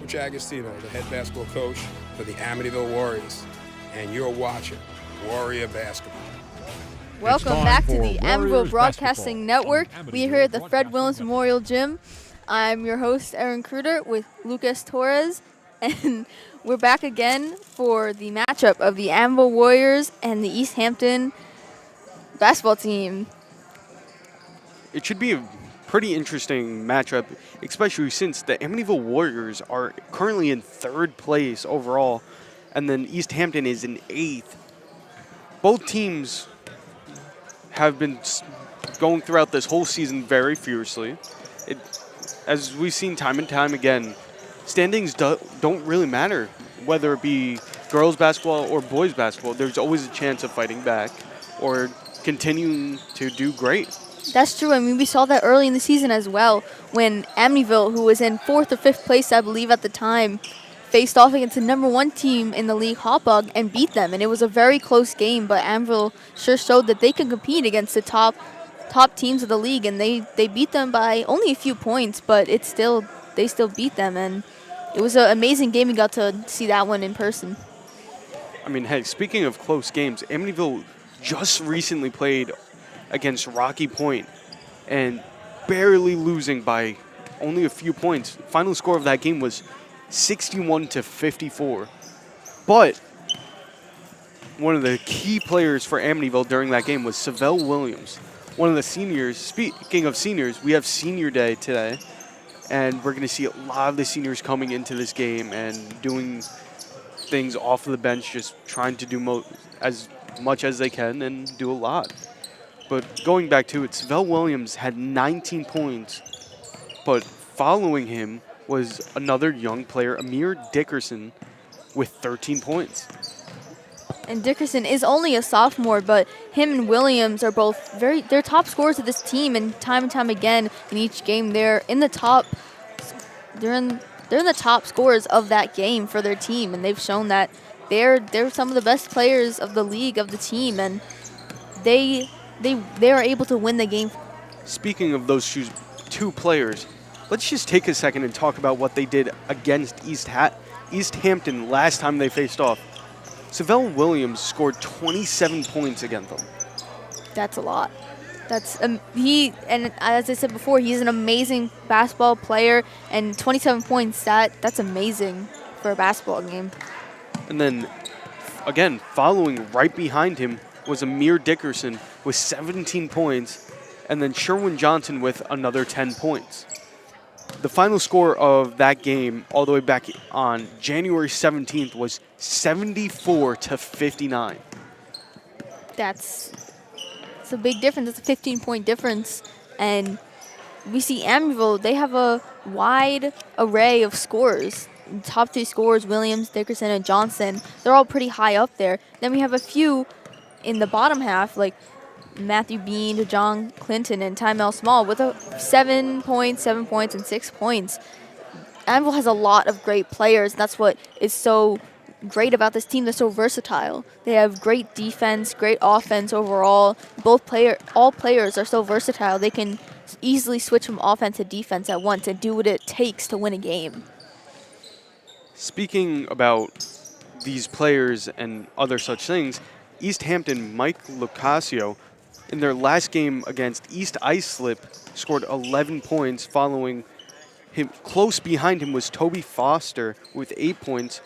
Coach Agostino, the head basketball coach for the Amityville Warriors, and you're watching Warrior Basketball. Welcome back to the Amityville Broadcasting Network. We are here at the Fred Williams Memorial Gym. I'm your host, Aaron Kruder, with Lucas Torres, and we're back again for the matchup of the Amityville Warriors and the East Hampton basketball team. It should be a pretty interesting matchup, especially since the Amityville Warriors are currently in third place overall, and then East Hampton is in eighth. Both teams have been going throughout this whole season very fiercely. As we've seen time and time again, standings don't really matter, whether it be girls basketball or boys basketball. There's always a chance of fighting back or continuing to do great. That's true. I mean, we saw that early in the season as well when Amityville, who was in 4th or 5th place, I believe, at the time, faced off against the number 1 team in the league, Hotbug, and beat them. And it was a very close game, but Amityville sure showed that they can compete against the top teams of the league, and they beat them by only a few points, but they still beat them, and it was an amazing game. We got to see that one in person. I mean, hey, speaking of close games, Amityville just recently played against Rocky Point and barely losing by only a few points. Final score of that game was 61-54. But one of the key players for Amityville during that game was Savell Williams, one of the seniors. Speaking of seniors, we have senior day today, and we're going to see a lot of the seniors coming into this game and doing things off of the bench, just trying to do as much as they can and do a lot. But going back to it, Savell Williams had 19 points, but following him was another young player, Amir Dickerson, with 13 points. And Dickerson is only a sophomore, but him and Williams are both they're top scorers of this team, and time again in each game they're in the top scorers of that game for their team, and they've shown that they're some of the best players of the league, of the team, and they are able to win the game. Speaking of those two players, let's just take a second and talk about what they did against East Hampton last time they faced off. Savell Williams scored 27 points against them. That's a lot. And as I said before, he's an amazing basketball player, and 27 points, that's amazing for a basketball game. And then, again, following right behind him was Amir Dickerson with 17 points, and then Sherwin Johnson with another 10 points. The final score of that game, all the way back on January 17th, was 74-59. It's a big difference. It's a 15-point difference. And we see Amityville, they have a wide array of scorers. The top 3 scorers, Williams, Dickerson, and Johnson, they're all pretty high up there. Then we have a few in the bottom half, like Matthew Bean, John Clinton, and Tymel Small with 7 points, and 6 points. Amityville has a lot of great players. That's what is so great about this team. They're so versatile. They have great defense, great offense overall. All players are so versatile. They can easily switch from offense to defense at once and do what it takes to win a game. Speaking about these players and other such things, East Hampton, Mike Lucasio, in their last game against East Islip, scored 11 points. Following him, close behind him was Toby Foster with 8 points.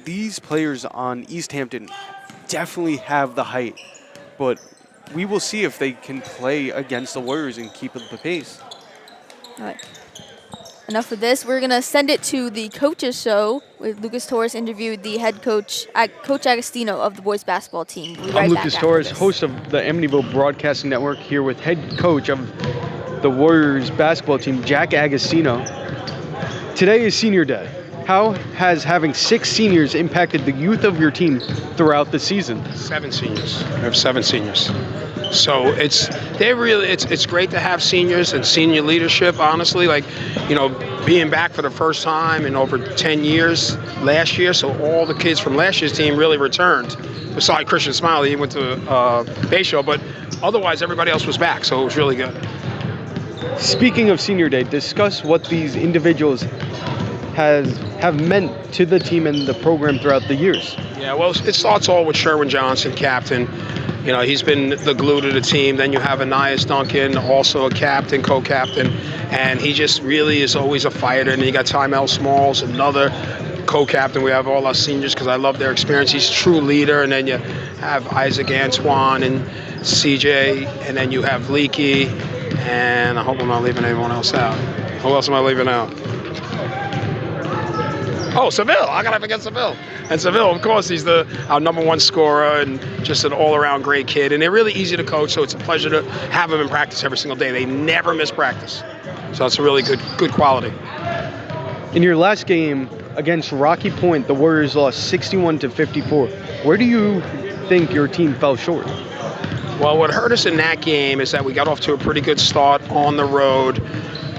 These players on East Hampton definitely have the height, but we will see if they can play against the Warriors and keep up the pace. All right. Enough of this. We're going to send it to the coaches show with Lucas Torres interviewed the head coach, Coach Agostino of the boys basketball team. I'm Lucas Torres, host of the Amityville Broadcasting Network, here with head coach of the Warriors basketball team, Jack Agostino. Today is senior day. How has having 6 seniors impacted the youth of your team throughout the season? 7 seniors. We have 7 seniors. So it's great to have seniors and senior leadership, honestly. Like, being back for the first time in over 10 years last year, so all the kids from last year's team really returned. Besides Christian Smiley, he went to base show, but otherwise everybody else was back, so it was really good. Speaking of senior day, discuss what these individuals have meant to the team and the program throughout the years? Yeah, well, it starts all with Sherwin Johnson, captain. You know, he's been the glue to the team. Then you have Anais Duncan, also a captain, co-captain, and he just really is always a fighter. And you got Tymel Smalls, another co-captain. We have all our seniors because I love their experience. He's a true leader. And then you have Isaac Antoine and CJ, and then you have Leaky, and I hope I'm not leaving anyone else out. Who else am I leaving out? Oh, Seville. How can I forget Seville? And Seville, of course, he's our #1 scorer and just an all-around great kid. And they're really easy to coach, so it's a pleasure to have them in practice every single day. They never miss practice. So that's a really good quality. In your last game against Rocky Point, the Warriors lost 61-54. Where do you think your team fell short? Well, what hurt us in that game is that we got off to a pretty good start on the road.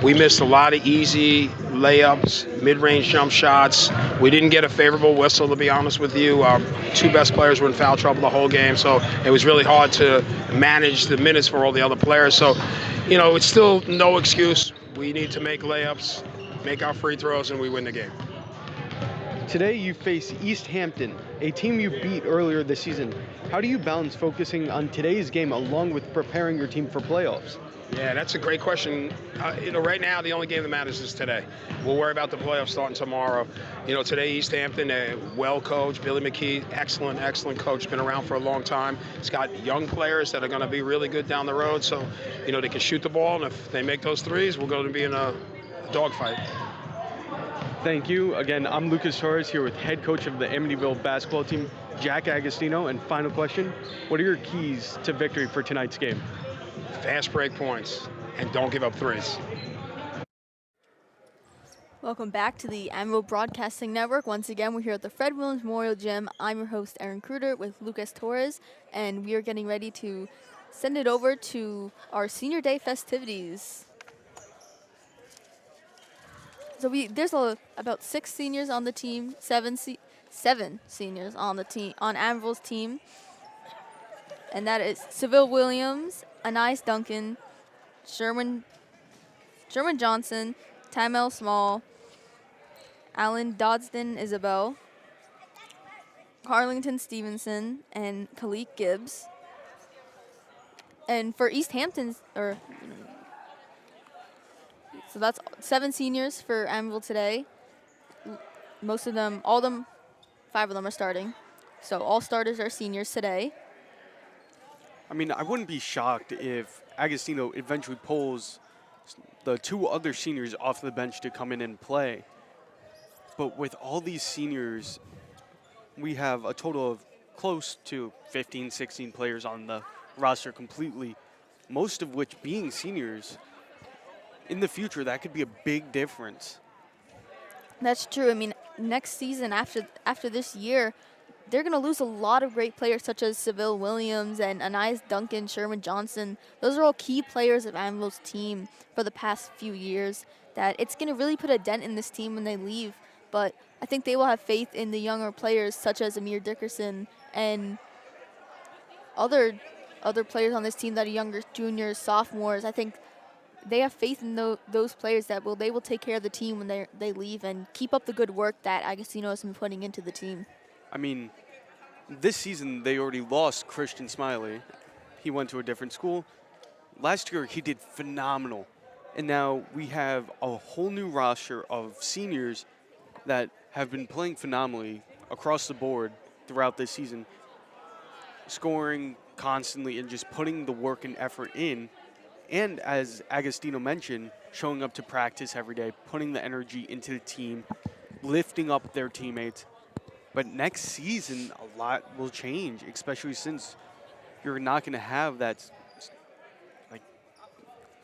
We missed a lot of easy layups, mid-range jump shots. We didn't get a favorable whistle, to be honest with you. Our 2 best players were in foul trouble the whole game, so it was really hard to manage the minutes for all the other players. So, you know, it's still no excuse. We need to make layups, make our free throws, and we win the game. Today you face East Hampton, a team you beat earlier this season. How do you balance focusing on today's game along with preparing your team for playoffs? Yeah, that's a great question. You know, right now the only game that matters is today. We'll worry about the playoffs starting tomorrow. You know, today East Hampton, well coached. Billy McKee, excellent coach, been around for a long time. He's got young players that are going to be really good down the road. So, you know, they can shoot the ball, and if they make those threes, we're going to be in a dogfight. Thank you. Again, I'm Lucas Torres here with head coach of the Amityville basketball team, Jack Agostino. And final question, what are your keys to victory for tonight's game? Fast break points, and don't give up threes. Welcome back to the Amityville Broadcasting Network. Once again, we're here at the Fred Williams Memorial Gym. I'm your host, Aaron Kruder, with Lucas Torres, and we are getting ready to send it over to our Senior Day festivities. So there's about 6 seniors on the team, 7 seniors on the team, on Amityville's team, and that is Seville Williams, Anais Duncan, Sherwin Johnson, Tymel Small, Alan Doddston Isabel, Carlington Stevenson, and Khalid Gibbs. And for East Hampton's, so that's 7 seniors for Amityville today. Most of them, 5 of them are starting. So all starters are seniors today. I mean, I wouldn't be shocked if Agostino eventually pulls the 2 other seniors off the bench to come in and play. But with all these seniors, we have a total of close to 15, 16 players on the roster completely, most of which being seniors. In the future, that could be a big difference. That's true. I mean, next season, after this year, they're going to lose a lot of great players such as Seville Williams and Anais Duncan, Sherwin Johnson. Those are all key players of Amityville's team for the past few years that it's going to really put a dent in this team when they leave. But I think they will have faith in the younger players such as Amir Dickerson and other players on this team that are younger, juniors, sophomores. I think they have faith in those players that they will take care of the team when they leave and keep up the good work that Agostino has been putting into the team. I mean, this season they already lost Christian Smiley. He went to a different school. Last year he did phenomenal. And now we have a whole new roster of seniors that have been playing phenomenally across the board throughout this season, scoring constantly and just putting the work and effort in. And as Agostino mentioned, showing up to practice every day, putting the energy into the team, lifting up their teammates. But next season, a lot will change, especially since you're not going to have that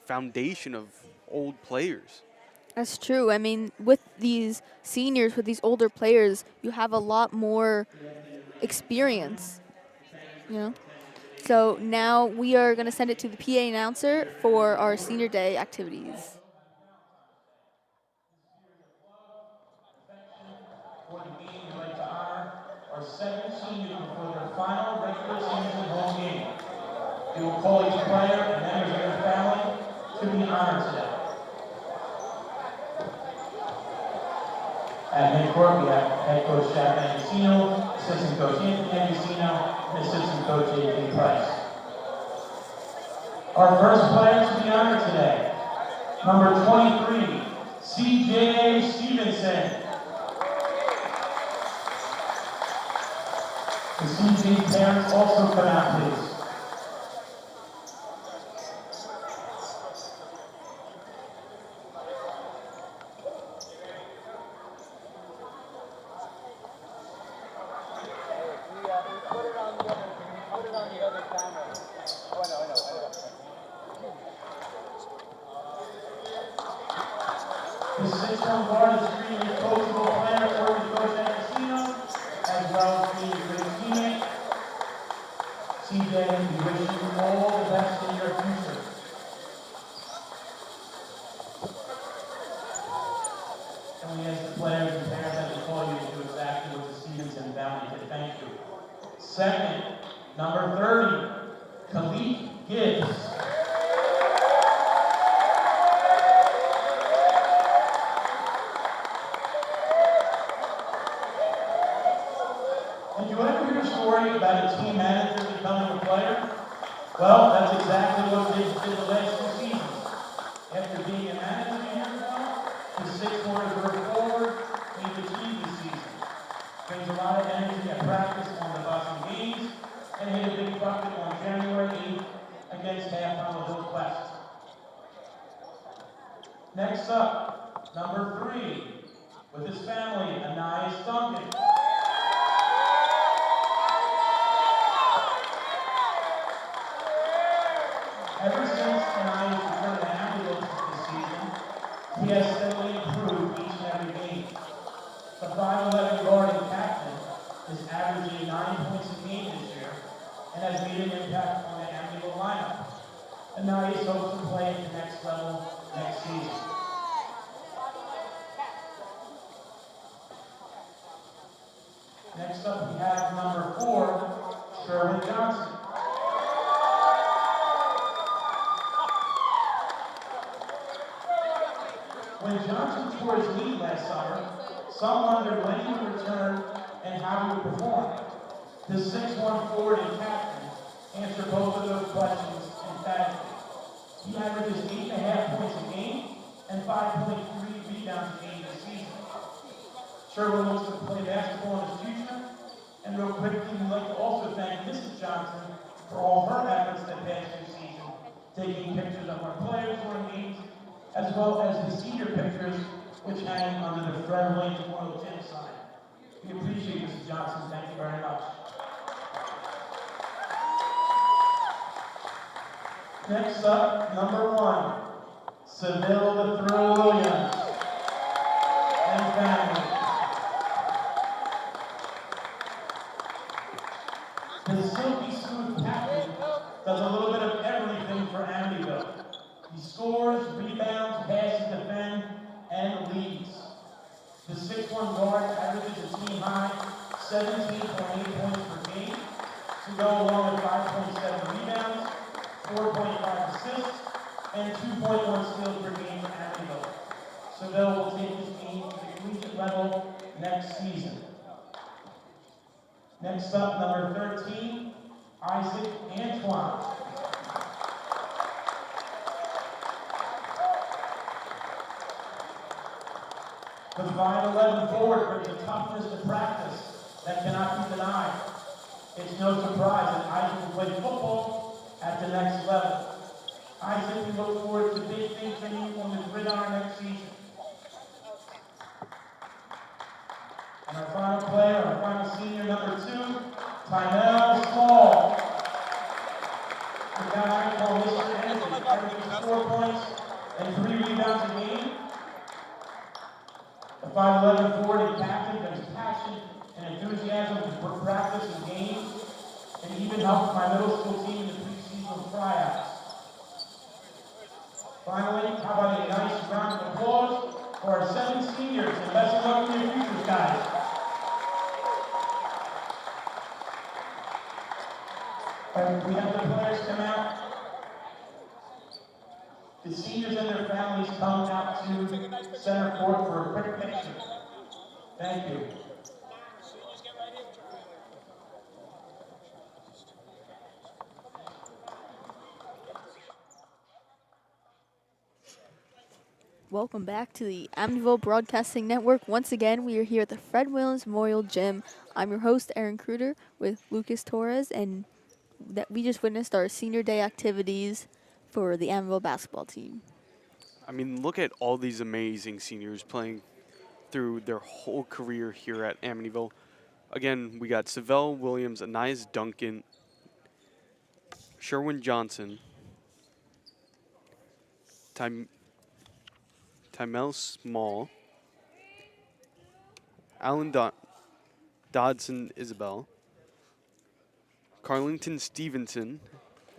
foundation of old players. That's true. I mean, with these seniors, with these older players, you have a lot more experience, you know? So now we are going to send it to the PA announcer for our Senior Day activities. For the game, we'd like to honor our 7 seniors before their final regular season home game. We will call each player and members of their family to be honored today. At midcourt, we have head coach Jack Mendocino, assistant coach Anthony Mendocino, and assistant coach A.J. Price. Our first player to be honored today, number 23, C.J. Stevenson. The C.J. parents also come out, please. The 6'1" guard is extremely coachable player for the coach at Casino, as well as being a great teammate. CJ, we wish you all the best in your future. And we ask the players and parents that will call you to do exactly what the Stevenson Bounty did. Thank you. Second, number 30, Khalid Gibbs. Did you ever hear a story about a team manager becoming a player? Well, that's exactly what they did the last 2 seasons. After being a manager a year ago, the 6 quarters were forward, we've achieved this season. Brings a lot of energy at practice on the Boston games, and hit a big bucket on January 8th against Hampton with West. Next up, number 3, with his family, Anais Duncan. Ever since Anais returned to Amityville this season, he has steadily improved each and every game. The 5'11" guard and captain is averaging 9 points a game this year and has made an impact on the Amityville lineup. Anais hopes to play at the next level next season. Next up, we have number 4, Sherwin Johnson. When Johnson tore his knee last summer, some wondered when he would return and how he would perform. The 6'1" forward and captain answered both of those questions emphatically. He averages 8.5 points a game and 5.3 rebounds a game this season. Sherwin looks to play basketball in his future, and real quickly, we'd like to also thank Mrs. Johnson for all her efforts that past 2 seasons, taking pictures of our players during games, as well as the senior pictures, which hang under the Fred Williams Memorial Gym sign. We appreciate Mrs. Johnson. Thank you very much. Next up, number 1, Seville the Thrill Williams and family. The silky smooth captain does a little bit of everything for Amityville. He scores, rebounds, passes, defends, and leads. The 6'1" guard averages a team high 17.8 points per game, to go along with 5.7 rebounds, 4.5 assists, and 2.1 steals per game for Amityville. Seville will take his team to the collegiate level next season. Next up, number 13, Isaac Antoine. The 5'11" forward brings a toughness to practice that cannot be denied. It's no surprise that Isaac will play football at the next level. Isaac, we look forward to big things from you on the gridiron next season. And our final player, our final senior, number 2, Tynell Small. The guy I call Mr. Energy, averaging 4 points and 3 rebounds a game. The 5'11" forward and captain brings passion and enthusiasm for practice and games, and even helped my middle school team in the preseason tryouts. Finally, how about a nice round of applause for our 7 seniors, and best of luck in your futures, guys. And we have the players come out. The seniors and their families come out to center court for a quick picture. Thank you. Welcome back to the Amityville Broadcasting Network. Once again, we are here at the Fred Williams Memorial Gym. I'm your host, Aaron Kruder, with Lucas Torres, and that we just witnessed our senior day activities for the Amityville basketball team. I mean, look at all these amazing seniors playing through their whole career here at Amityville. Again, we got Savell Williams, Anais Duncan, Sherwin Johnson, Tymel Small, Alan Dodson Isabel, Carlington Stevenson,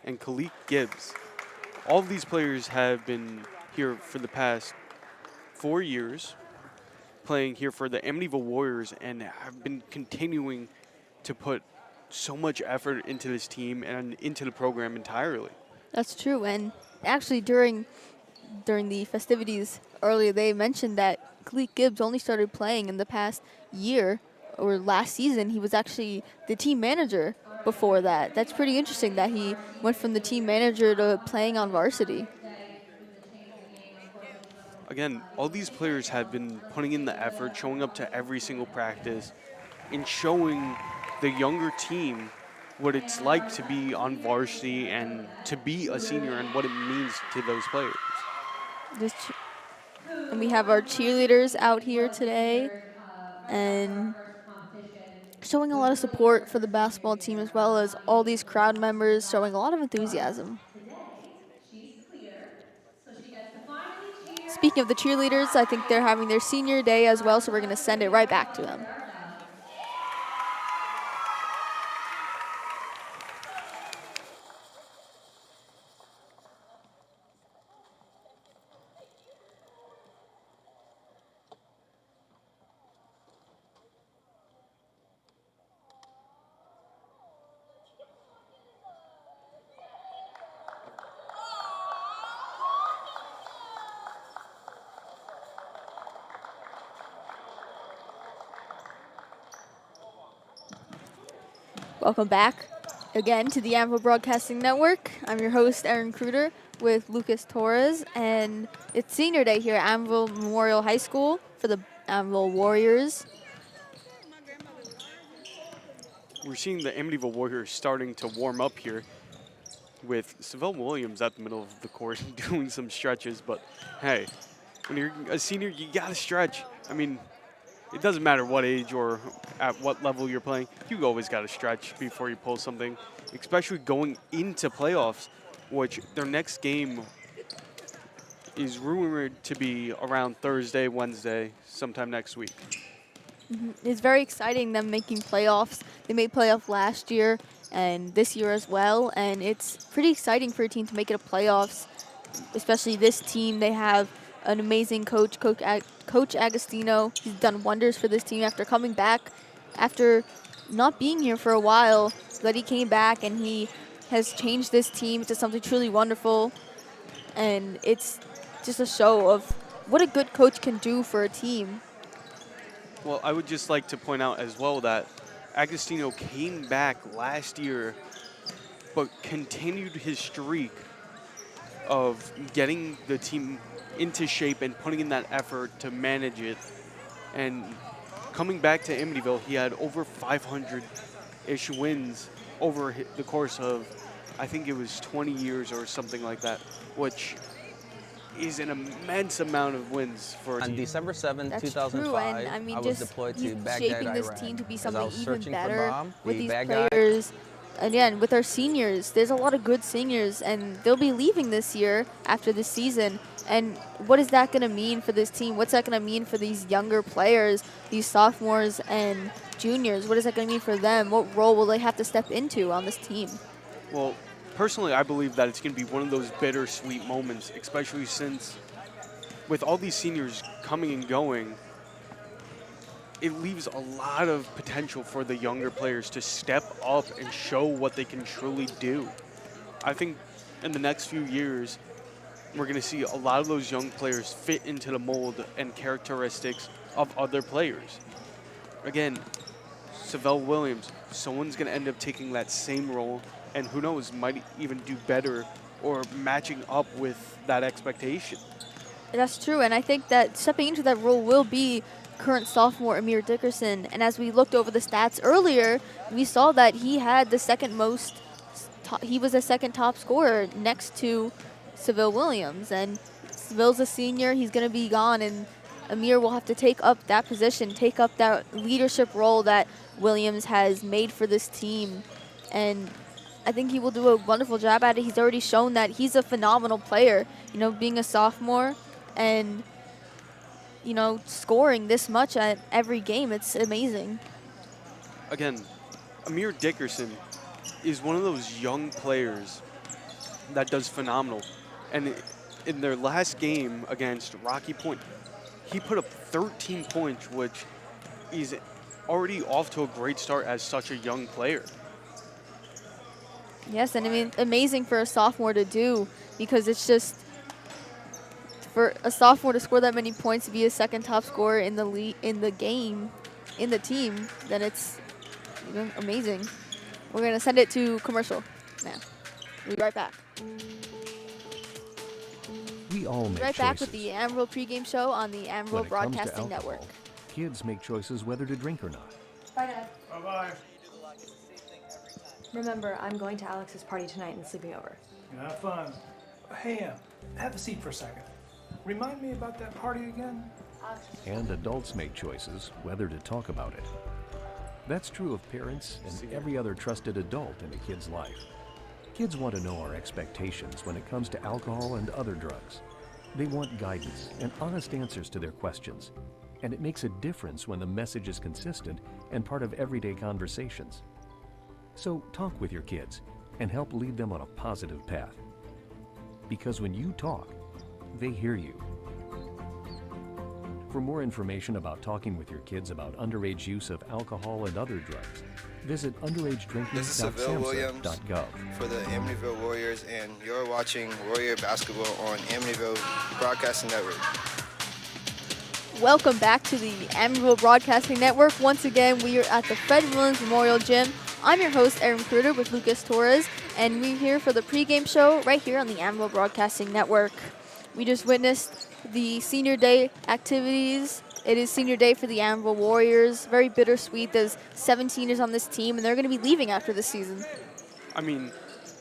and Kalik Gibbs. All of these players have been here for the past 4 years, playing here for the Amityville Warriors, and have been continuing to put so much effort into this team and into the program entirely. That's true, and actually during the festivities earlier, they mentioned that Kalik Gibbs only started playing in the past year, or last season. He was actually the team manager before that. That's pretty interesting that he went from the team manager to playing on varsity. Again, all these players have been putting in the effort, showing up to every single practice, and showing the younger team what it's like to be on varsity and to be a senior and what it means to those players. And we have our cheerleaders out here today and showing a lot of support for the basketball team, as well as all these crowd members showing a lot of enthusiasm. Speaking of the cheerleaders, I think they're having their senior day as well, so we're going to send it right back to them. Welcome back again to the Amityville Broadcasting Network. I'm your host, Aaron Kruder, with Lucas Torres, and it's senior day here at Amityville Memorial High School for the Amityville Warriors. We're seeing the Amityville Warriors starting to warm up here with Savell Williams at the middle of the court doing some stretches, but hey, when you're a senior, you gotta stretch. I mean, it doesn't matter what age or at what level you're playing, you always got to stretch before you pull something, especially going into playoffs, which their next game is rumored to be around Thursday, Wednesday, sometime next week. It's very exciting, them making playoffs. They made playoff last year and this year as well, and it's pretty exciting for a team to make it a playoffs, especially this team. They have an amazing coach, Coach Agostino. He's done wonders for this team after coming back, after not being here for a while, but he came back and he has changed this team to something truly wonderful. And it's just a show of what a good coach can do for a team. Well, I would just like to point out as well that Agostino came back last year, but continued his streak of getting the team into shape and putting in that effort to manage it. And coming back to Amityville, he had over 500-ish wins over the course of, I think it was 20 years or something like that, which is an immense amount of wins for a team. On December 7, That's 2005, true, and I mean, was just deployed he's to Baghdad, shaping this Iran. team to be As I something was even searching for better Bob, with the these bad guy. players. Again, with our seniors, there's a lot of good seniors, and they'll be leaving this year after this season. And what is that going to mean for this team? What's that going to mean for these younger players, these sophomores and juniors? What is that going to mean for them? What role will they have to step into on this team? Well, personally, I believe that it's going to be one of those bittersweet moments, especially since with all these seniors coming and going, it leaves a lot of potential for the younger players to step up and show what they can truly do. I think in the next few years, we're going to see a lot of those young players fit into the mold and characteristics of other players. again, Savell Williams, someone's going to end up taking that same role, and who knows, might even do better or matching up with that expectation. That's true, and I think that stepping into that role will be current sophomore Amir Dickerson. And as we looked over the stats earlier, we saw that he had the second most, he was the second top scorer next to Savell Williams. And Savell's a senior, he's going to be gone, and Amir will have to take up that position, take up that leadership role that Williams has made for this team. And I think he will do a wonderful job at it. He's already shown that he's a phenomenal player, you know, being a sophomore and, you know, scoring this much at every game. It's amazing. Again, Amir Dickerson is one of those young players that does phenomenal. And in their last game against Rocky Point, he put up 13 points, which is already off to a great start as such a young player. Yes, and I mean, amazing for a sophomore to do, because it's just, for a sophomore to score that many points, to be a second top scorer in the game, in the team, then it's, you know, amazing. We're going to send it to commercial now. We'll be right back. We all make Right choices. back with the Amityville pregame show on the When Amityville it comes to Broadcasting Network. alcohol, kids make choices whether to drink or not. Bye, Dad. Bye-bye. Remember, I'm going to Alex's party tonight and sleeping over. Have fun. Hey, have a seat for a second. Remind me about that party again? And adults make choices whether to talk about it. That's true of parents and every other trusted adult in a kid's life. Kids want to know our expectations when it comes to alcohol and other drugs. They want guidance and honest answers to their questions. And it makes a difference when the message is consistent and part of everyday conversations. So talk with your kids and help lead them on a positive path. Because when you talk, they hear you. For more information about talking with your kids about underage use of alcohol and other drugs, visit This is Seville Williams underagedrinking.samhsa.gov. for the Amityville Warriors, and you're watching Warrior Basketball on Amityville Broadcasting Network. Welcome back to the Amityville Broadcasting Network. Once again, we are at the Fred Williams Memorial Gym. I'm your host, Erin Kruger, with Lucas Torres, and we're here for the pregame show right here on the Amityville Broadcasting Network. We just witnessed the senior day activities. It is senior day for the Amityville Warriors. Very bittersweet. There's 7 seniors on this team, and they're going to be leaving after this season. I mean,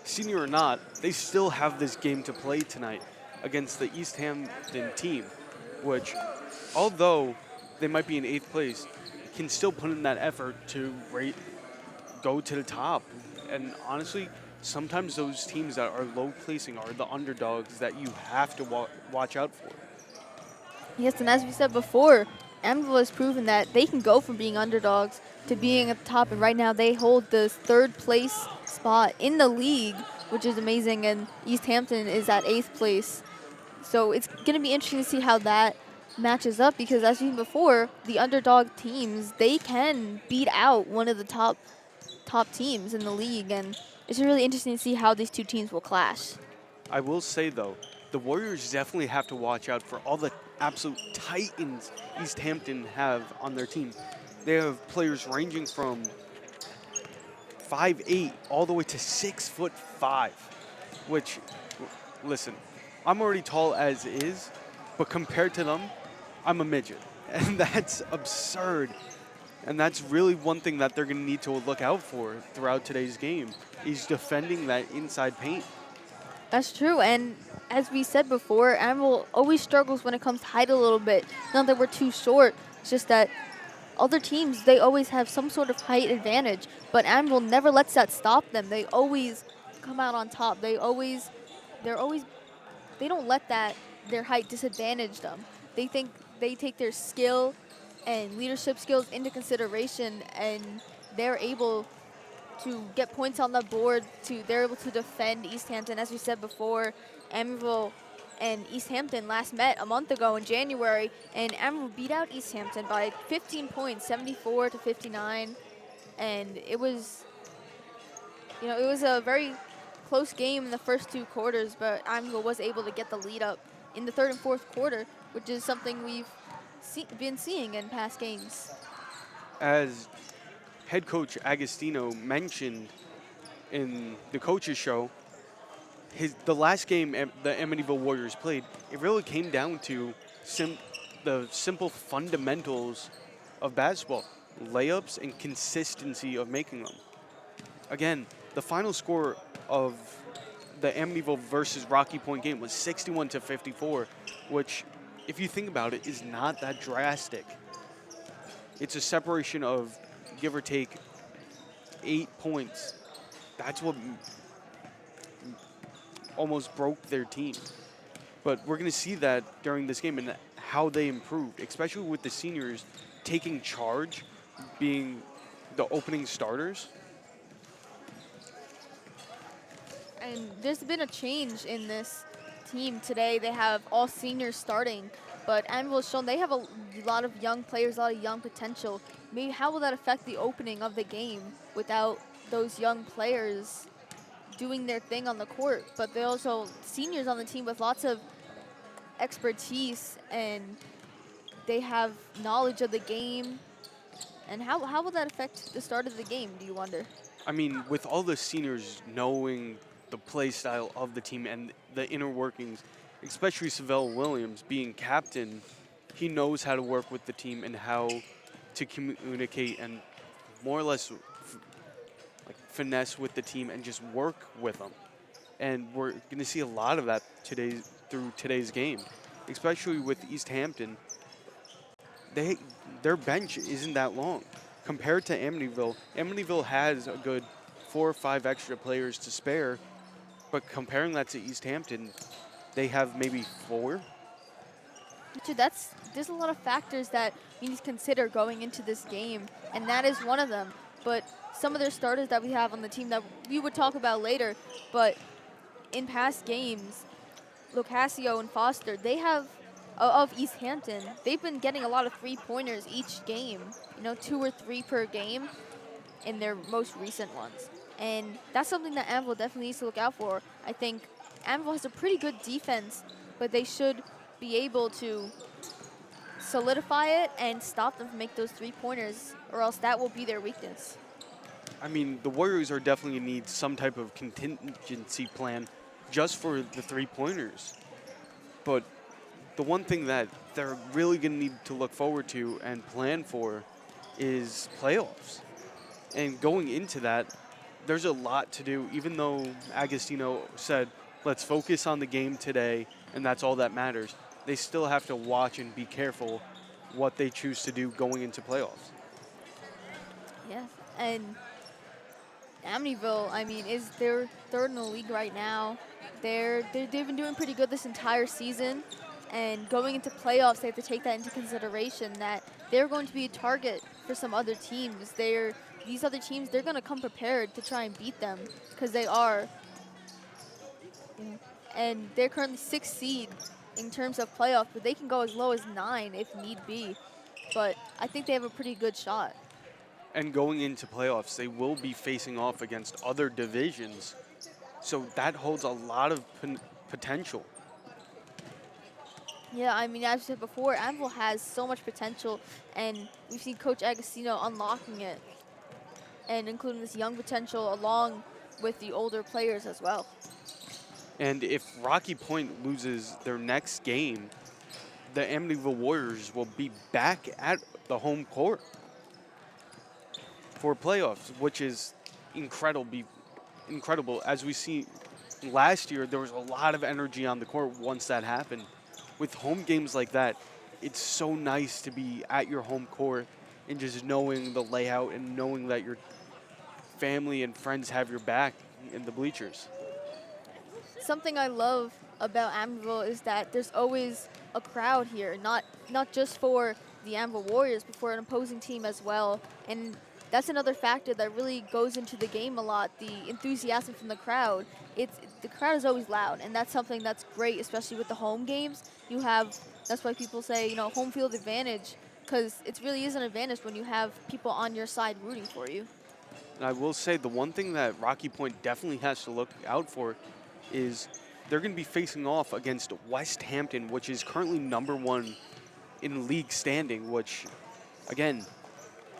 senior or not, they still have this game to play tonight against the East Hampton team, which, although they might be in 8th place, can still put in that effort to go to the top. And honestly, sometimes those teams that are low placing are the underdogs that you have to watch out for. Yes, and as we said before, Amityville has proven that they can go from being underdogs to being at the top, and right now they hold the 3rd place spot in the league, which is amazing, and East Hampton is at 8th place. So it's going to be interesting to see how that matches up, because as you said before, the underdog teams, they can beat out one of the top teams in the league, and it's really interesting to see how these two teams will clash. I will say, though, the Warriors definitely have to watch out for all the absolute titans East Hampton have on their team. They have players ranging from 5'8" all the way to 6'5", which, listen, I'm already tall as is, but compared to them, I'm a midget. And that's absurd. And that's really one thing that they're going to need to look out for throughout today's game, is defending that inside paint. That's true, and as we said before, Amityville always struggles when it comes to height a little bit. Not that we're too short, it's just that other teams, they always have some sort of height advantage, but Amityville never lets that stop them. They always come out on top. They don't let their height disadvantage them. They take their skill and leadership skills into consideration, and they're able to get points on the board. They're able to defend East Hampton. As we said before, Amityville and East Hampton last met a month ago in January, and Amityville beat out East Hampton by 15 points, 74-59, and it was a very close game in the first 2 quarters, but Amityville was able to get the lead up in the 3rd and 4th quarter, which is something we've been seeing in past games. as head coach Agostino mentioned in the coaches show, the last game the Amityville Warriors played, it really came down to the simple fundamentals of basketball, layups and consistency of making them. Again, the final score of the Amityville versus Rocky Point game was 61-54, which, if you think about it, is not that drastic. It's a separation of, give or take, 8 points. That's what almost broke their team. But we're going to see that during this game and how they improved, especially with the seniors taking charge, being the opening starters. And there's been a change in this team today. They have all seniors starting, but Amityville's shown they have a lot of young players, a lot of young potential. Maybe how will that affect the opening of the game without those young players doing their thing on the court? But they also seniors on the team with lots of expertise, and they have knowledge of the game. And how will that affect the start of the game, do you wonder? I mean, with all the seniors knowing the play style of the team and the inner workings, especially Savell Williams being captain, he knows how to work with the team and how to communicate and more or less finesse with the team and just work with them. And we're going to see a lot of that through today's game, especially with East Hampton. Their bench isn't that long compared to Amityville. Amityville has a good 4 or 5 extra players to spare, but comparing that to East Hampton, they have maybe 4. There's a lot of factors that you need to consider going into this game, and that is one of them. But some of their starters that we have on the team that we would talk about later, but in past games, Locascio and Foster, they have, of East Hampton, they've been getting a lot of 3-pointers each game, 2 or 3 per game in their most recent ones. And that's something that Amityville definitely needs to look out for. I think Amityville has a pretty good defense, but they should be able to solidify it and stop them from making those 3-pointers, or else that will be their weakness. I mean, the Warriors are definitely going to need some type of contingency plan just for the 3-pointers. But the one thing that they're really going to need to look forward to and plan for is playoffs. And going into that, there's a lot to do. Even though Agostino said, let's focus on the game today, and that's all that matters, they still have to watch and be careful what they choose to do going into playoffs. Yes, and Amityville, I mean, they're third in the league right now. They've been doing pretty good this entire season, and going into playoffs, they have to take that into consideration that they're going to be a target for some other teams. These other teams, they're going to come prepared to try and beat them because they are. And they're currently 6th seed in terms of playoff, but they can go as low as 9 if need be. But I think they have a pretty good shot. And going into playoffs, they will be facing off against other divisions. So that holds a lot of potential. Yeah, I mean, as I said before, Amityville has so much potential, and we've seen Coach Agostino unlocking it, and including this young potential along with the older players as well. And if Rocky Point loses their next game, the Amityville Warriors will be back at the home court for playoffs, which is incredible. As we see last year, there was a lot of energy on the court once that happened. With home games like that, it's so nice to be at your home court and just knowing the layout and knowing that your family and friends have your back in the bleachers. Something I love about Amityville is that there's always a crowd here, not just for the Amityville Warriors, but for an opposing team as well. And that's another factor that really goes into the game a lot, the enthusiasm from the crowd. The crowd is always loud, and that's something that's great, especially with the home games. That's why people say, home field advantage, because it really is an advantage when you have people on your side rooting for you. And I will say the one thing that Rocky Point definitely has to look out for is they're going to be facing off against West Hampton, which is currently #1 in league standing, which, again,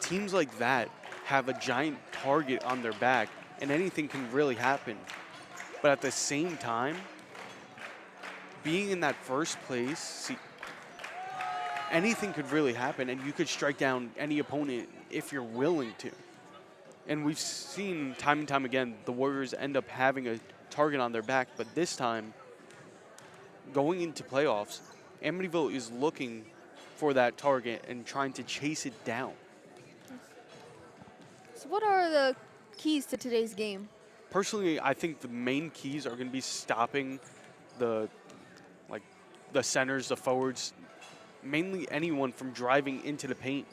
teams like that have a giant target on their back, and anything can really happen. But at the same time, being in that first place, anything could really happen, and you could strike down any opponent if you're willing to. And we've seen time and time again, the Warriors end up having a target on their back, but this time, going into playoffs, Amityville is looking for that target and trying to chase it down. So what are the keys to today's game? Personally, I think the main keys are going to be stopping the centers, the forwards, mainly anyone from driving into the paint,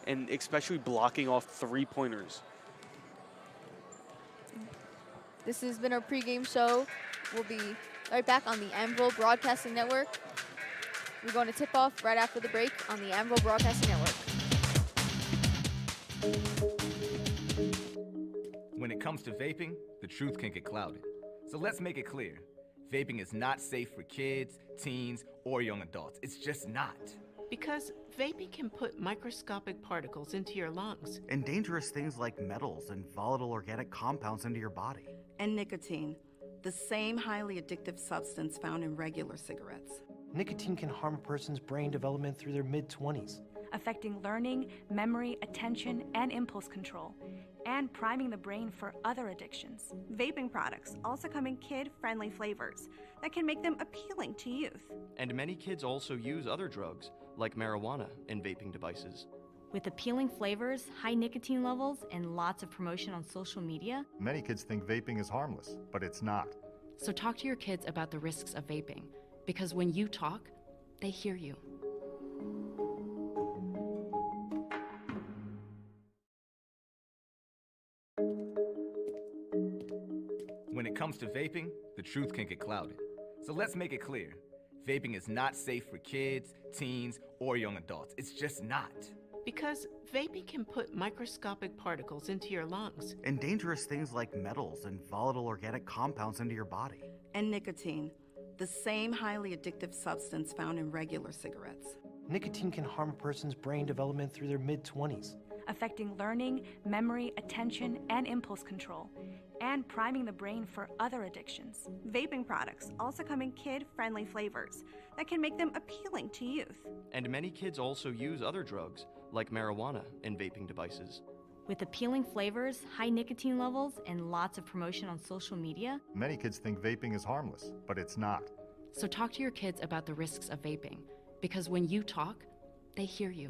and especially blocking off three-pointers. This has been our pregame show. We'll be right back on the Amityville Broadcasting Network. We're going to tip off right after the break on the Amityville Broadcasting Network. When it comes to vaping, the truth can get clouded. So let's make it clear. Vaping is not safe for kids, teens, or young adults. It's just not. Because vaping can put microscopic particles into your lungs. And dangerous things like metals and volatile organic compounds into your body. And nicotine, the same highly addictive substance found in regular cigarettes. Nicotine can harm a person's brain development through their mid-20s, affecting learning, memory, attention, and impulse control, and priming the brain for other addictions. Vaping products also come in kid-friendly flavors that can make them appealing to youth. And many kids also use other drugs, like marijuana, in vaping devices. With appealing flavors, high nicotine levels, and lots of promotion on social media, many kids think vaping is harmless, but it's not. So talk to your kids about the risks of vaping, because when you talk, they hear you. When it comes to vaping, the truth can get clouded. So let's make it clear. Vaping is not safe for kids, teens, or young adults. It's just not. Because vaping can put microscopic particles into your lungs. And dangerous things like metals and volatile organic compounds into your body. And nicotine, the same highly addictive substance found in regular cigarettes. Nicotine can harm a person's brain development through their mid-20s, affecting learning, memory, attention, and impulse control, and priming the brain for other addictions. Vaping products also come in kid-friendly flavors that can make them appealing to youth. And many kids also use other drugs, like marijuana, in vaping devices. With appealing flavors, high nicotine levels, and lots of promotion on social media, many kids think vaping is harmless, but it's not. So talk to your kids about the risks of vaping, because when you talk, they hear you.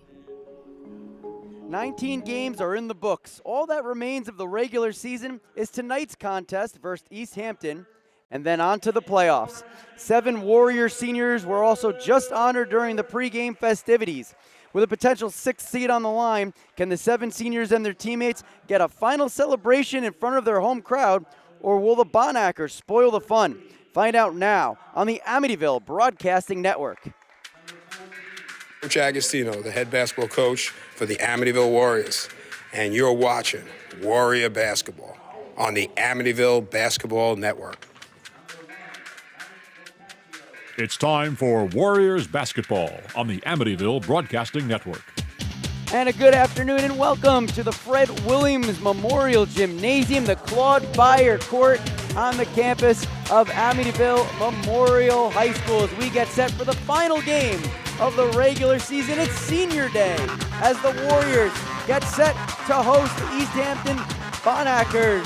19 games are in the books. All that remains of the regular season is tonight's contest versus East Hampton, and then on to the playoffs. 7 Warrior seniors were also just honored during the pregame festivities. With a potential 6th seed on the line, can the 7 seniors and their teammates get a final celebration in front of their home crowd, or will the Bonackers spoil the fun? Find out now on the Amityville Broadcasting Network. Coach Agostino, the head basketball coach for the Amityville Warriors, and you're watching Warrior Basketball on the Amityville Basketball Network. It's time for Warriors Basketball on the Amityville Broadcasting Network. And a good afternoon and welcome to the Fred Williams Memorial Gymnasium, the Claude Beyer Court on the campus of Amityville Memorial High School as we get set for the final game of the regular season. It's senior day as the Warriors get set to host the East Hampton Bonackers.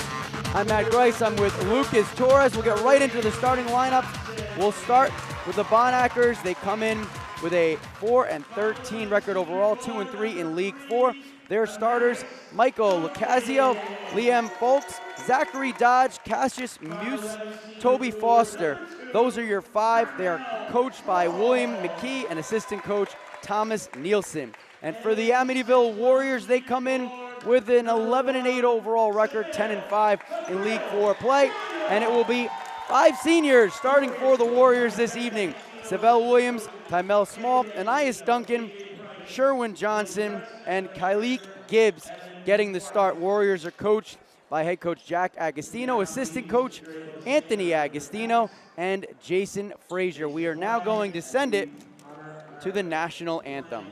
I'm Matt Grice. I'm with Lucas Torres. We'll get right into the starting lineups. We'll start with the Bonackers. They come in with a 4-13 record overall, 2-3 in League 4. Their starters, Michael Lucasio, Liam Folks, Zachary Dodge, Cassius Muse, Toby Foster. Those are your 5. They are coached by William McKee and assistant coach Thomas Nielsen. And for the Amityville Warriors, they come in with an 11-8 overall record, 10-5 in League 4 play. And it will be 5 seniors starting for the Warriors this evening. Savell Williams, Tymel Small, Anias Duncan, Sherwin Johnson, and Kyleek Gibbs getting the start. Warriors are coached by head coach Jack Agostino, assistant coach Anthony Agostino, and Jason Frazier. We are now going to send it to the national anthem.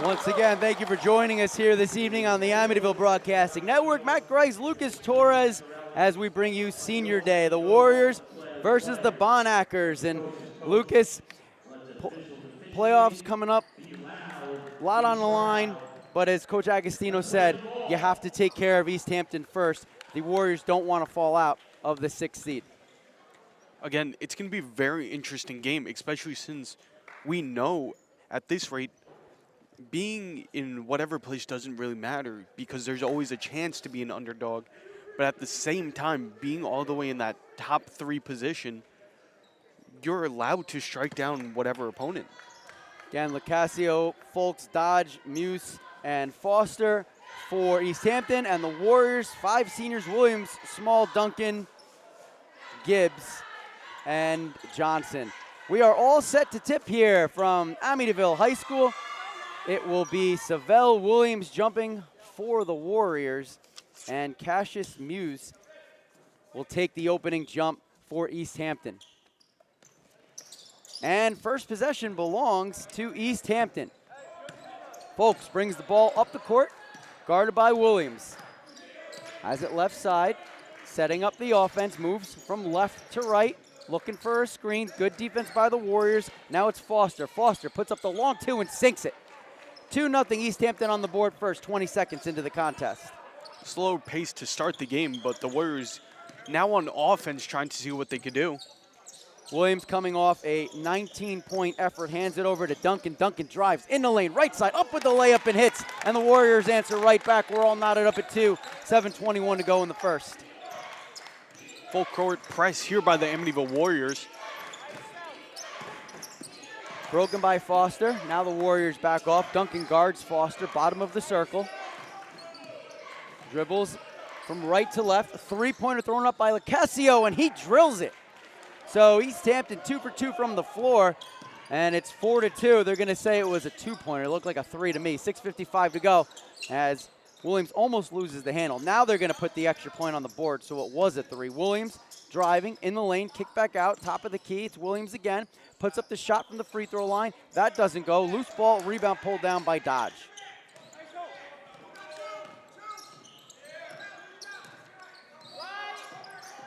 Once again, thank you for joining us here this evening on the Amityville Broadcasting Network. Matt Grice, Lucas Torres, as we bring you Senior Day. The Warriors versus the Bonackers. And Lucas, playoffs coming up, a lot on the line. But as Coach Agostino said, you have to take care of East Hampton first. The Warriors don't want to fall out of the 6th seed. Again, it's going to be a very interesting game, especially since we know at this rate, being in whatever place doesn't really matter because there's always a chance to be an underdog. But at the same time, being all the way in that top 3 position, you're allowed to strike down whatever opponent. Again, Lacasio, Folks, Dodge, Muse, and Foster for East Hampton. And the Warriors, 5 seniors, Williams, Small, Duncan, Gibbs, and Johnson. We are all set to tip here from Amityville High School. It will be Savell Williams jumping for the Warriors, and Cassius Muse will take the opening jump for East Hampton. And first possession belongs to East Hampton. Folks brings the ball up the court, guarded by Williams. Has it left side, setting up the offense, moves from left to right, looking for a screen. Good defense by the Warriors. Now it's Foster. Foster puts up the long 2 and sinks it. 2-0 East Hampton on the board first, 20 seconds into the contest. Slow pace to start the game, but the Warriors now on offense trying to see what they could do. Williams coming off a 19-point effort, hands it over to Duncan. Duncan drives in the lane, right side, up with the layup and hits. And the Warriors answer right back. We're all knotted up at 2, 7:21 to go in the first. Full court press here by the Amityville Warriors. Broken by Foster. Now the Warriors back off. Duncan guards Foster, bottom of the circle. Dribbles from right to left. A 3-pointer thrown up by Lacasio, and he drills it. So East Hampton 2 for 2 from the floor, and it's 4-2. They're going to say it was a 2-pointer. It looked like a 3 to me. 6:55 to go as Williams almost loses the handle. Now they're going to put the extra point on the board, so it was a 3. Williams driving in the lane, kick back out, top of the key. It's Williams again. Puts up the shot from the free throw line. That doesn't go. Loose ball, rebound pulled down by Dodge.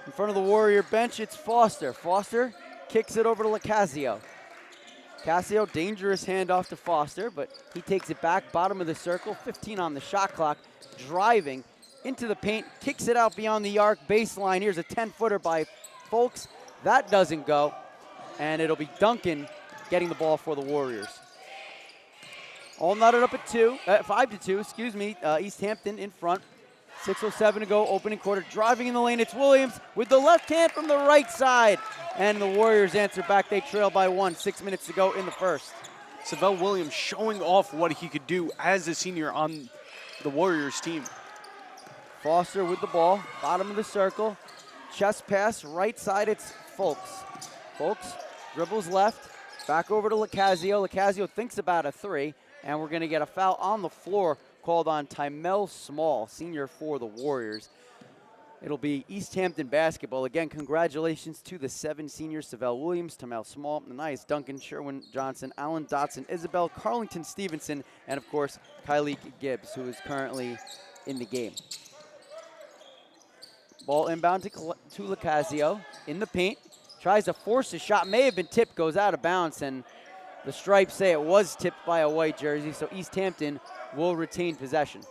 In front of the Warrior bench, it's Foster. Foster kicks it over to Lacasio. Casio, dangerous handoff to Foster, but he takes it back, bottom of the circle, 15 on the shot clock, driving into the paint, kicks it out beyond the arc, baseline. Here's a 10-footer by Folks. That doesn't go, and it'll be Duncan getting the ball for the Warriors. All knotted up at 5-2, excuse me. East Hampton in front. 6:07 to go, opening quarter. Driving in the lane, it's Williams with the left hand from the right side. And the Warriors answer back. They trail by 1. 6 minutes to go in the first. Savell Williams showing off what he could do as a senior on the Warriors team. Foster with the ball, bottom of the circle. Chest pass, right side, it's Folks. Folks dribbles left, back over to Lacasio. Lacasio thinks about a 3, and we're going to get a foul on the floor called on Tymel Small, senior for the Warriors. It'll be East Hampton basketball. Again, congratulations to the 7 seniors, Savell Williams, Tymel Small, Anais Duncan, Sherwin Johnson, Alan Dotson, Isabel Carlington Stevenson, and of course, Kylie Gibbs, who is currently in the game. Ball inbound to Lacasio in the paint. Tries to force a shot, may have been tipped, goes out of bounds, and the Stripes say it was tipped by a white jersey, so East Hampton will retain possession.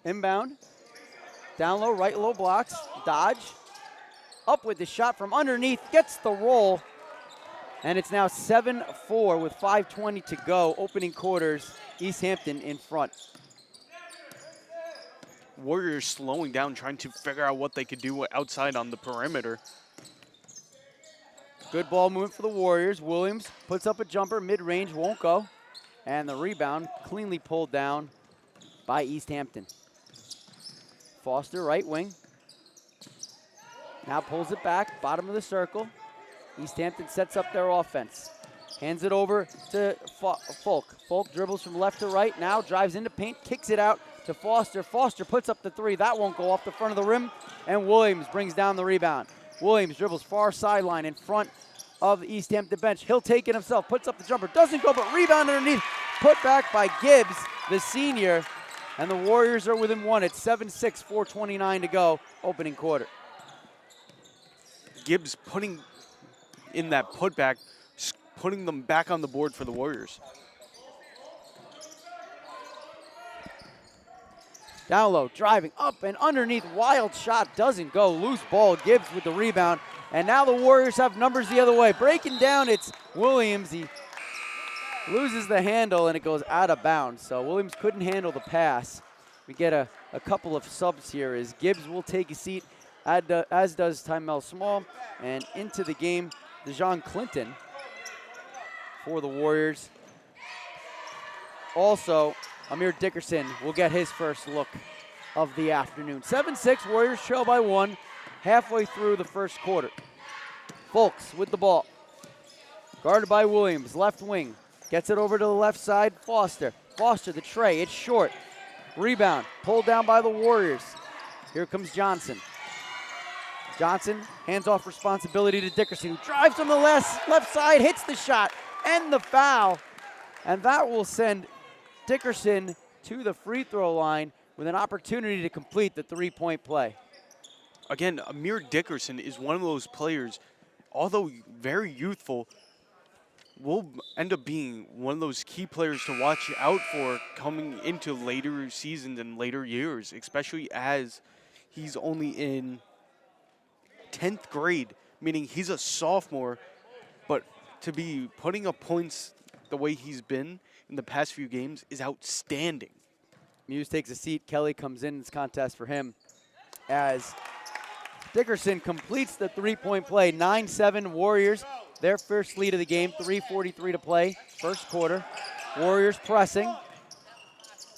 Inbound, down low, right low blocks, Dodge. Up with the shot from underneath, gets the roll, and it's now 7-4 with 5:20 to go. Opening quarters, East Hampton in front. Warriors slowing down, trying to figure out what they could do outside on the perimeter. Good ball movement for the Warriors. Williams puts up a jumper, mid-range, won't go. And the rebound cleanly pulled down by East Hampton. Foster, right wing. Now pulls it back, bottom of the circle. East Hampton sets up their offense. Hands it over to Folk. Folk dribbles from left to right, now drives into paint, kicks it out to Foster. Foster puts up the 3. That won't go off the front of the rim, and Williams brings down the rebound. Williams dribbles far sideline in front of the East Hampton bench. He'll take it himself, puts up the jumper, doesn't go, but rebound underneath. Put back by Gibbs, the senior. And the Warriors are within one. It's 7-6, 4:29 to go, opening quarter. Gibbs putting in that putback, putting them back on the board for the Warriors. Down low, driving up and underneath, wild shot, doesn't go, loose ball, Gibbs with the rebound, and now the Warriors have numbers the other way. Breaking down, it's Williams. He loses the handle and it goes out of bounds, so Williams couldn't handle the pass. We get a couple of subs here as Gibbs will take a seat, as does Tymel Small, and into the game, DeJohn Clinton for the Warriors. Also, Amir Dickerson will get his first look of the afternoon. 7-6, Warriors trail by 1, halfway through the first quarter. Folks with the ball. Guarded by Williams, left wing. Gets it over to the left side, Foster. Foster, the tray, it's short. Rebound, pulled down by the Warriors. Here comes Johnson. Johnson hands off responsibility to Dickerson, who drives on the left side, hits the shot, and the foul. And that will send Dickerson to the free throw line with an opportunity to complete the three-point play. Again, Amir Dickerson is one of those players, although very youthful, will end up being one of those key players to watch out for coming into later seasons and later years, especially as he's only in 10th grade, meaning he's a sophomore, but to be putting up points the way he's been in the past few games is outstanding. Muse takes a seat. Kelly comes in this contest for him as Dickerson completes the three-point play. 9-7 Warriors, their first lead of the game. 3:43 to play, first quarter. Warriors pressing.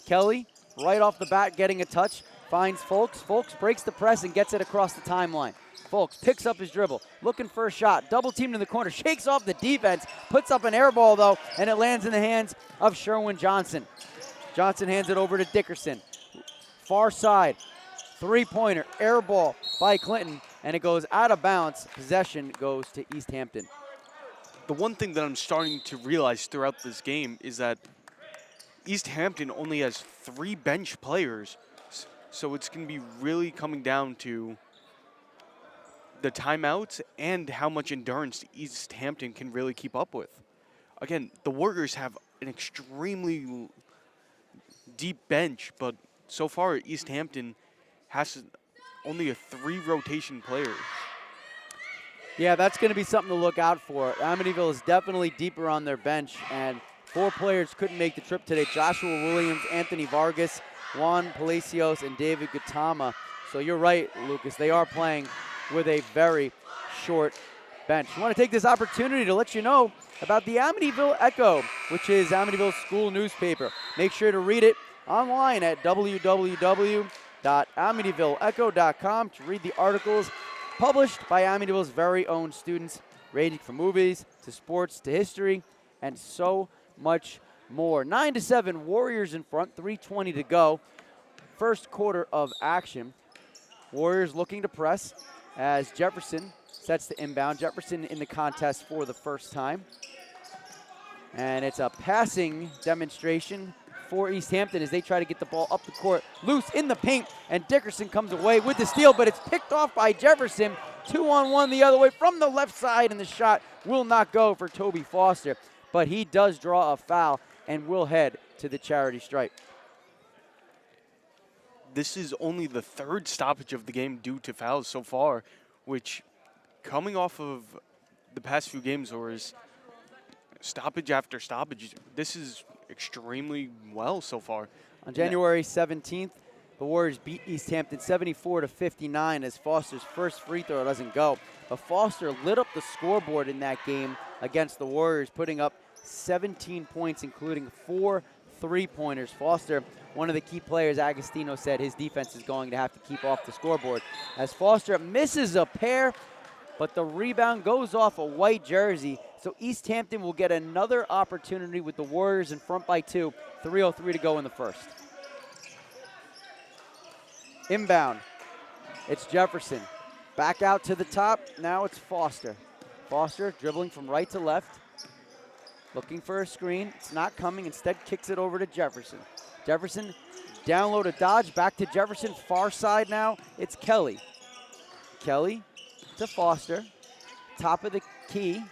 Kelly, right off the bat, getting a touch. Finds Folks. Folks breaks the press and gets it across the timeline. Folks picks up his dribble, looking for a shot. Double teamed in the corner, shakes off the defense, puts up an air ball though, and it lands in the hands of Sherwin Johnson. Johnson hands it over to Dickerson. Far side, three-pointer, air ball by Clinton, and it goes out of bounds. Possession goes to East Hampton. The one thing that I'm starting to realize throughout this game is that East Hampton only has 3 bench players, so it's going to be really coming down to the timeouts and how much endurance East Hampton can really keep up with. Again, the Warriors have an extremely deep bench, but so far East Hampton has only a 3 rotation player. Yeah, that's going to be something to look out for. Amityville is definitely deeper on their bench, and 4 players couldn't make the trip today. Joshua Williams, Anthony Vargas, Juan Palacios, and David Gautama. So you're right, Lucas. They are playing with a very short bench. I want to take this opportunity to let you know about the Amityville Echo, which is Amityville's school newspaper. Make sure to read it online at www.amityvilleecho.com to read the articles published by Amityville's very own students, ranging from movies to sports to history and so much more. 9-7, Warriors in front, 3:20 to go. First quarter of action. Warriors looking to press as Jefferson sets the inbound. Jefferson in the contest for the first time. And it's a passing demonstration for East Hampton as they try to get the ball up the court. Loose in the paint, and Dickerson comes away with the steal, but it's picked off by Jefferson. 2-on-1 the other way from the left side, and the shot will not go for Toby Foster. But he does draw a foul and will head to the charity stripe. This is only the 3rd stoppage of the game due to fouls so far, which coming off of the past few games or is stoppage after stoppage, this is extremely well so far. On January 17th, the Warriors beat East Hampton 74-59 as Foster's first free throw doesn't go. But Foster lit up the scoreboard in that game against the Warriors, putting up 17 points, including 4 3-pointers. Foster, one of the key players, Agostino said his defense is going to have to keep off the scoreboard. As Foster misses a pair, but the rebound goes off a white jersey. So East Hampton will get another opportunity with the Warriors in front by 2. 3:03 to go in the first. Inbound. It's Jefferson. Back out to the top. Now it's Foster. Foster dribbling from right to left. Looking for a screen. It's not coming. Instead kicks it over to Jefferson. Jefferson down low to Dodge. Back to Jefferson. Far side now. It's Kelly. Kelly to Foster. Top of the key.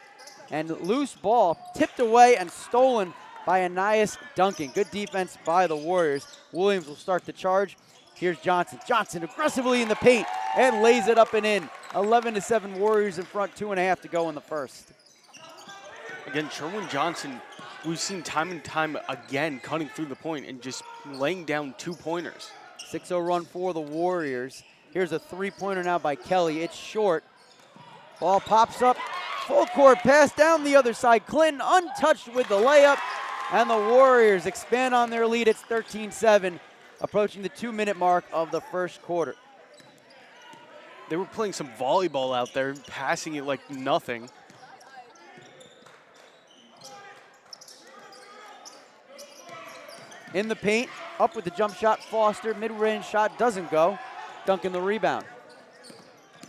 And loose ball tipped away and stolen by Anais Duncan. Good defense by the Warriors. Williams will start the charge. Here's Johnson. Johnson aggressively in the paint and lays it up and in. 11-7 Warriors in front, 2.5 to go in the first. Again, Sherwin Johnson, we've seen time and time again cutting through the point and just laying down 2-pointers. 6-0 run for the Warriors. Here's a 3-pointer now by Kelly. It's short. Ball pops up. Full court pass down the other side. Clinton untouched with the layup. And the Warriors expand on their lead. It's 13-7, approaching the 2-minute mark of the first quarter. They were playing some volleyball out there, passing it like nothing. In the paint, up with the jump shot, Foster. Mid-range shot doesn't go. Duncan the rebound.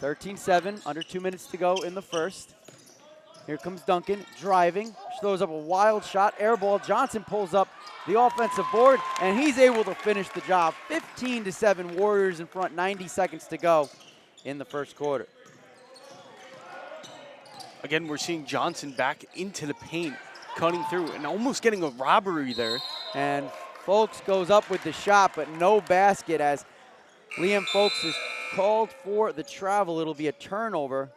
13-7, under 2 minutes to go in the first. Here comes Duncan, driving, throws up a wild shot, air ball. Johnson pulls up the offensive board, and he's able to finish the job. 15-7, Warriors in front, 90 seconds to go in the first quarter. Again, we're seeing Johnson back into the paint, cutting through, and almost getting a robbery there. And Folks goes up with the shot, but no basket as Liam Folks is called for the travel. It'll be a turnover.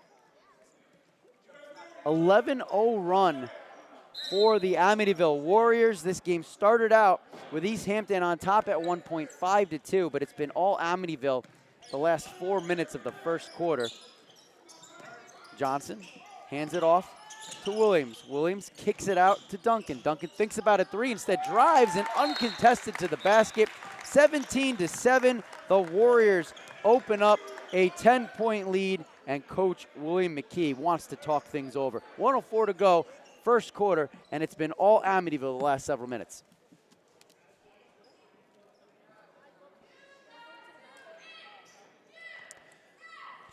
11-0 run for the Amityville Warriors. This game started out with East Hampton on top at 1.5-2, but it's been all Amityville the last 4 minutes of the first quarter. Johnson hands it off to Williams. Williams kicks it out to Duncan. Duncan thinks about a three, instead drives and uncontested to the basket. 17-7, the Warriors open up a 10-point lead, and Coach William McKee wants to talk things over. 1:04 to go, first quarter, and it's been all Amityville the last several minutes.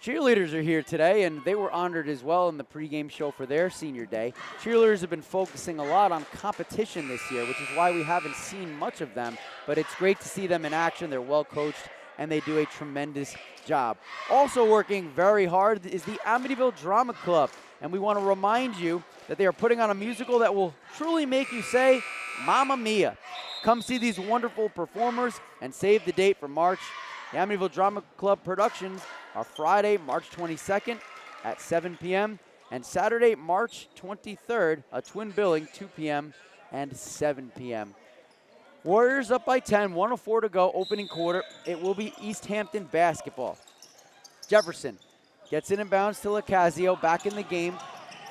Cheerleaders are here today, and they were honored as well in the pregame show for their senior day. Cheerleaders have been focusing a lot on competition this year, which is why we haven't seen much of them, but it's great to see them in action. They're well coached, and they do a tremendous job. Also working very hard is the Amityville Drama Club, and we want to remind you that they are putting on a musical that will truly make you say, Mamma Mia. Come see these wonderful performers and save the date for March. The Amityville Drama Club productions are Friday, March 22nd at 7 p.m. and Saturday, March 23rd, a twin billing, 2 p.m. and 7 p.m. Warriors up by 10, 1:04 to go, opening quarter. It will be East Hampton basketball. Jefferson gets it in bounds to Lacazio, back in the game.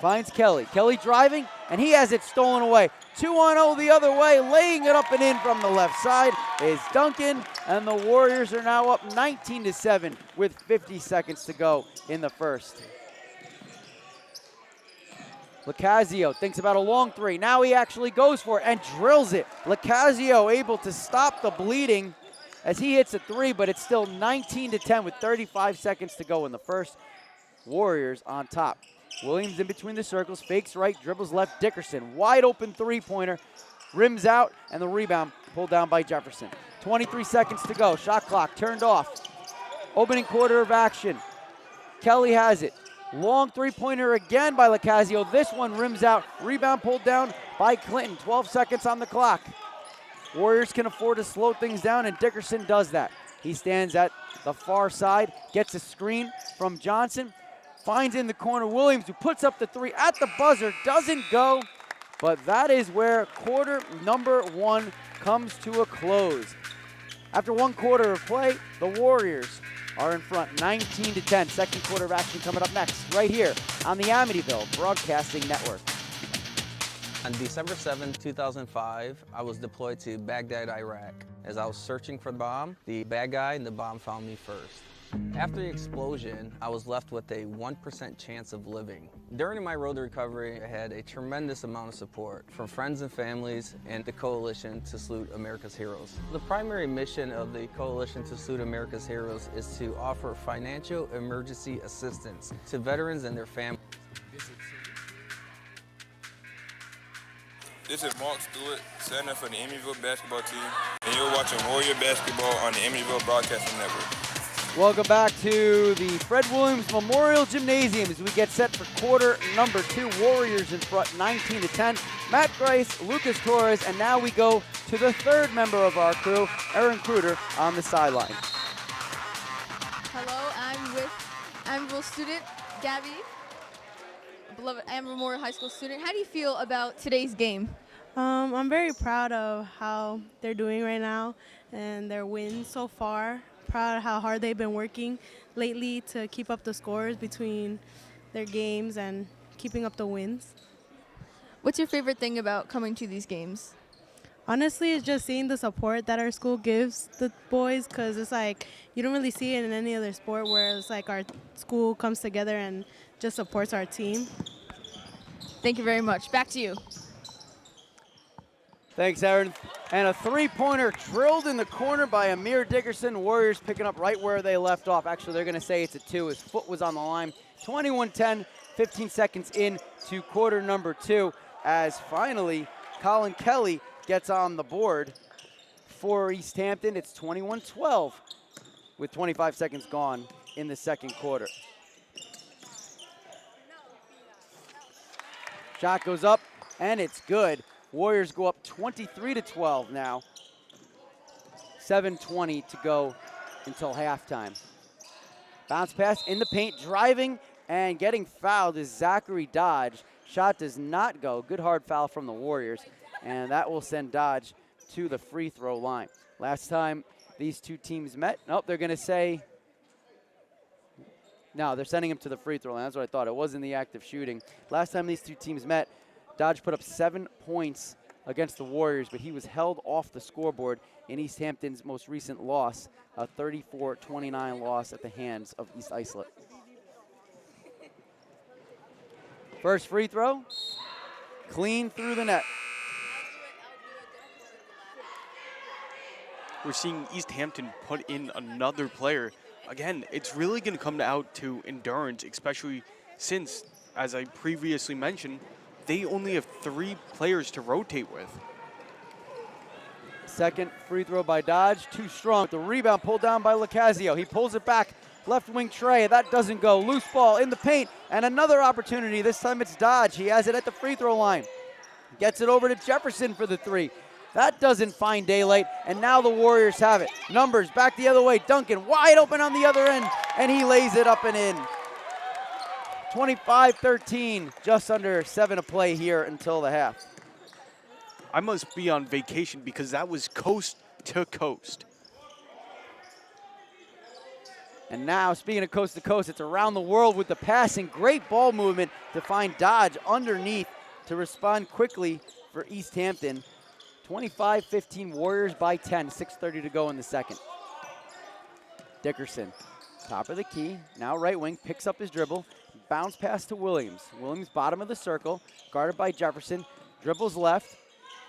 Finds Kelly. Kelly driving, and he has it stolen away. 2-on-0 the other way, laying it up and in from the left side is Duncan, and the Warriors are now up 19-7 with 50 seconds to go in the first. Lacazio thinks about a long three. Now he actually goes for it and drills it. Lacazio able to stop the bleeding as he hits a three, but it's still 19-10 with 35 seconds to go in the first. Warriors on top. Williams in between the circles, fakes right, dribbles left. Dickerson, wide open three-pointer, rims out, and the rebound pulled down by Jefferson. 23 seconds to go, shot clock turned off. Opening quarter of action. Kelly has it. Long three-pointer again by Lacazio. This one rims out, rebound pulled down by Clinton. 12 seconds on the clock. Warriors can afford to slow things down, and Dickerson does that. He stands at the far side, gets a screen from Johnson, finds in the corner Williams, who puts up the three at the buzzer, doesn't go, but that is where quarter number one comes to a close. After one quarter of play, the Warriors are in front 19-10. Second quarter of action coming up next, right here on the Amityville Broadcasting Network. On December 7, 2005, I was deployed to Baghdad, Iraq. As I was searching for the bomb, the bad guy and the bomb found me first. After the explosion, I was left with a 1% chance of living. During my road to recovery, I had a tremendous amount of support from friends and families and the Coalition to Salute America's Heroes. The primary mission of the Coalition to Salute America's Heroes is to offer financial emergency assistance to veterans and their families. This is Mark Stewart, center for the Amityville basketball team, and you're watching Warrior Basketball on the Amityville Broadcasting Network. Welcome back to the Fred Williams Memorial Gymnasium as we get set for quarter number 2. Warriors in front 19-10. Matt Grice, Lucas Torres, and now we go to the third member of our crew, Aaron Kruder, on the sideline. Hello, I'm with Amityville student Gabby, a beloved Amityville Memorial High School student. How do you feel about today's game? I'm very proud of how they're doing right now and their wins so far. Proud of how hard they've been working lately to keep up the scores between their games and keeping up the wins. What's your favorite thing about coming to these games? Honestly, it's just seeing the support that our school gives the boys, because it's like you don't really see it in any other sport where it's like our school comes together and just supports our team. Thank you very much. Back to you. Thanks, Aaron. And a three-pointer drilled in the corner by Amir Dickerson. Warriors picking up right where they left off. Actually, they're going to say it's a 2. His foot was on the line. 21-10, 15 seconds into quarter number 2, as finally Colin Kelly gets on the board for East Hampton. It's 21-12 with 25 seconds gone in the second quarter. Shot goes up, and it's good. Warriors go up 23-12 now. 7:20 to go until halftime. Bounce pass in the paint, driving and getting fouled is Zachary Dodge. Shot does not go. Good hard foul from the Warriors, and that will send Dodge to the free throw line. Last time these two teams met, nope, they're going to say, no, they're sending him to the free throw line. That's what I thought. It was in the act of shooting. Last time these two teams met, Dodge put up 7 points against the Warriors, but he was held off the scoreboard in East Hampton's most recent loss, a 34-29 loss at the hands of East Islip. First free throw, clean through the net. We're seeing East Hampton put in another player. Again, it's really going to come out to endurance, especially since, as I previously mentioned, they only have 3 players to rotate with. Second free throw by Dodge, too strong. The rebound pulled down by Lacazio. He pulls it back, left wing Trey. That doesn't go. Loose ball in the paint, and another opportunity. This time it's Dodge. He has it at the free throw line. Gets it over to Jefferson for the 3. That doesn't find daylight, and now the Warriors have it. Numbers back the other way. Duncan wide open on the other end, and he lays it up and in. 25-13, just under 7 to play here until the half. I must be on vacation because that was coast to coast. And now, speaking of coast to coast, it's around the world with the passing. Great ball movement to find Dodge underneath to respond quickly for East Hampton. 25-15, Warriors by 10, 6:30 to go in the second. Dickerson, top of the key, now right wing, picks up his dribble. Bounce pass to Williams. Williams, bottom of the circle, guarded by Jefferson. Dribbles left,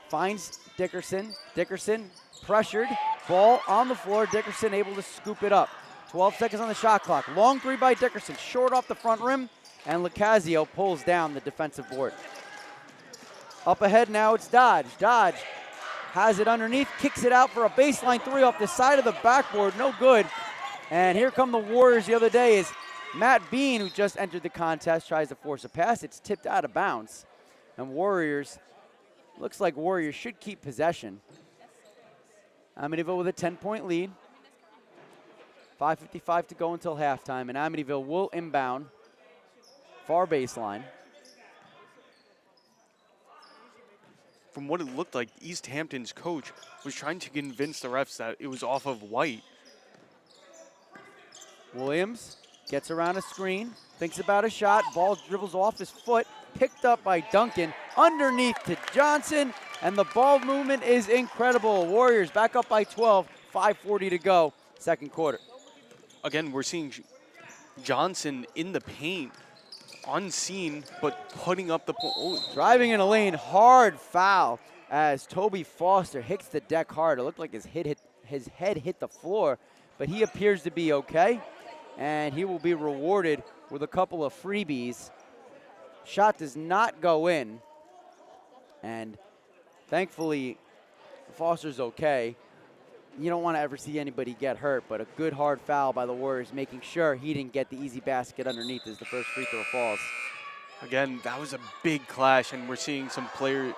finds Dickerson. Dickerson pressured, ball on the floor. Dickerson able to scoop it up. 12 seconds on the shot clock. Long 3 by Dickerson, short off the front rim, and Lacazio pulls down the defensive board. Up ahead now, it's Dodge. Dodge has it underneath, kicks it out for a baseline 3 off the side of the backboard, no good. And here come the Warriors the other day is Matt Bean, who just entered the contest, tries to force a pass. It's tipped out of bounds. And Warriors, looks like Warriors should keep possession. Amityville with a 10-point lead. 5:55 to go until halftime, and Amityville will inbound. Far baseline. From what it looked like, East Hampton's coach was trying to convince the refs that it was off of white. Williams gets around a screen, thinks about a shot, ball dribbles off his foot, picked up by Duncan, underneath to Johnson, and the ball movement is incredible. Warriors back up by 12, 5:40 to go, second quarter. again, we're seeing Johnson in the paint, unseen, but putting up the point. Oh. Driving in a lane, hard foul as Toby Foster hits the deck hard. It looked like his head hit the floor, but he appears to be okay, and he will be rewarded with a couple of freebies. Shot does not go in, and thankfully Foster's okay. You don't want to ever see anybody get hurt, but a good hard foul by the Warriors, making sure he didn't get the easy basket underneath as the first free throw falls. Again, that was a big clash, and we're seeing some players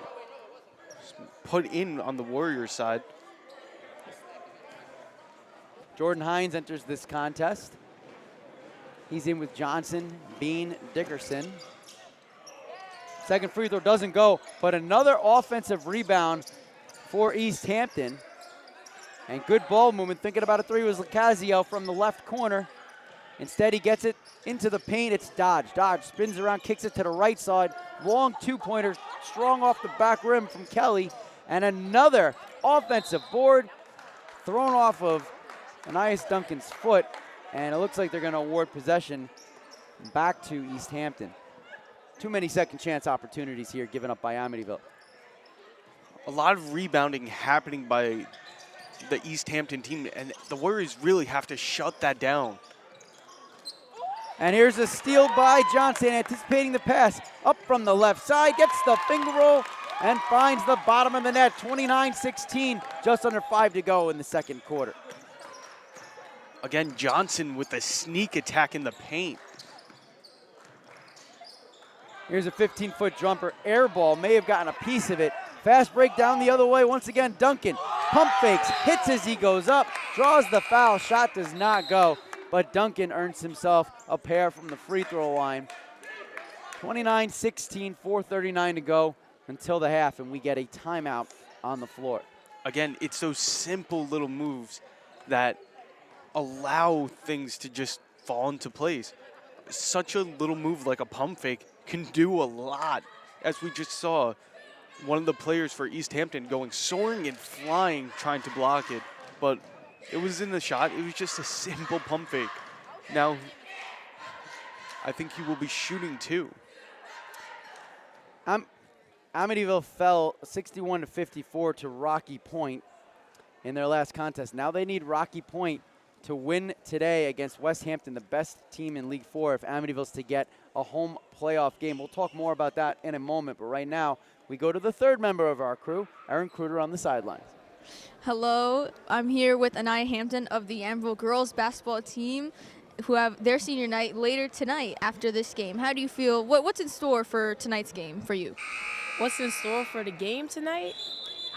put in on the Warriors side. Jordan Hines enters this contest. He's in with Johnson, Bean, Dickerson. Second free throw doesn't go, but another offensive rebound for East Hampton. And good ball movement. Thinking about a three was Lacazio from the left corner. Instead, he gets it into the paint. It's Dodge. Dodge spins around, kicks it to the right side. Long two-pointer, strong off the back rim from Kelly. And another offensive board thrown off of Anias Duncan's foot. And it looks like they're going to award possession back to East Hampton. Too many second chance opportunities here given up by Amityville. A lot of rebounding happening by the East Hampton team, and the Warriors really have to shut that down. And here's a steal by Johnson, anticipating the pass. Up from the left side, gets the finger roll, and finds the bottom of the net. 29-16, just under 5 to go in the second quarter. Again, Johnson with a sneak attack in the paint. Here's a 15-foot jumper, air ball, may have gotten a piece of it. Fast break down the other way, once again, Duncan. Pump fakes, hits as he goes up, draws the foul, shot does not go, but Duncan earns himself a pair from the free throw line. 29-16, 4:39 to go until the half, and we get a timeout on the floor. Again, it's those simple little moves that allow things to just fall into place. Such a little move like a pump fake can do a lot, as we just saw. One of the players for East Hampton going soaring and flying, trying to block it, but it was in the shot. It was just a simple pump fake. Now, I think he will be shooting too. Amityville fell 61-54 to Rocky Point in their last contest. Now they need Rocky Point to win today against West Hampton, the best team in League 4, if Amityville's to get a home playoff game. We'll talk more about that in a moment, but right now we go to the third member of our crew, Erin Kruger on the sidelines. Hello, I'm here with Anaya Hampton of the Amityville girls basketball team, who have their senior night later tonight after this game. How do you feel? What's in store for tonight's game for you? What's in store for the game tonight?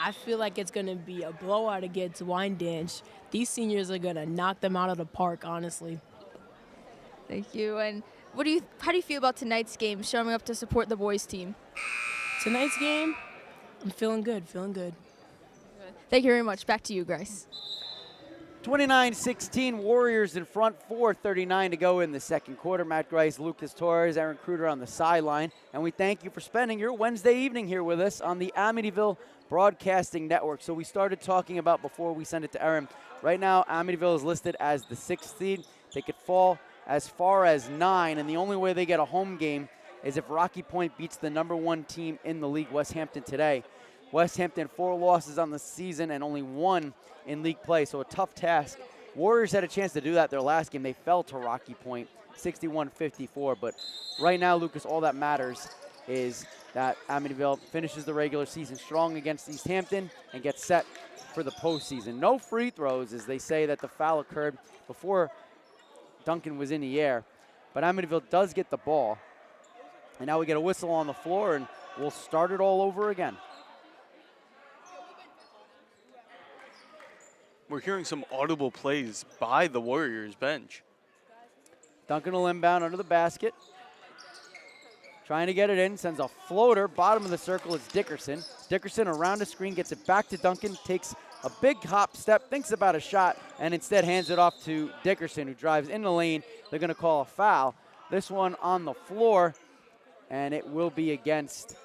I feel like it's going to be a blowout against Wyandanch. These seniors are going to knock them out of the park, honestly. Thank you. And how do you feel about tonight's game, showing up to support the boys team? Tonight's game, I'm feeling good, feeling good. Thank you very much. Back to you, Grace. 29-16, Warriors in front, 4:39 to go in the second quarter. Matt Grice, Lucas Torres, Erin Kruger on the sideline. And we thank you for spending your Wednesday evening here with us on the Amityville Broadcasting Network. So we started talking about before we send it to Erin. Right now, Amityville is listed as the 6th seed. They could fall as far as 9, and the only way they get a home game is if Rocky Point beats the #1 team in the league, West Hampton, today. West Hampton, 4 losses on the season and only 1 in league play, so a tough task. Warriors had a chance to do that their last game. They fell to Rocky Point, 61-54, but right now, Lucas, all that matters is that Amityville finishes the regular season strong against East Hampton and gets set for the postseason. No free throws, as they say that the foul occurred before Duncan was in the air, but Amityville does get the ball. And now we get a whistle on the floor, and we'll start it all over again. We're hearing some audible plays by the Warriors bench. Duncan will inbound under the basket. Trying to get it in, sends a floater. Bottom of the circle is Dickerson. Dickerson around the screen, gets it back to Duncan, takes a big hop step, thinks about a shot, and instead hands it off to Dickerson, who drives in the lane. They're going to call a foul. This one on the floor, and it will be against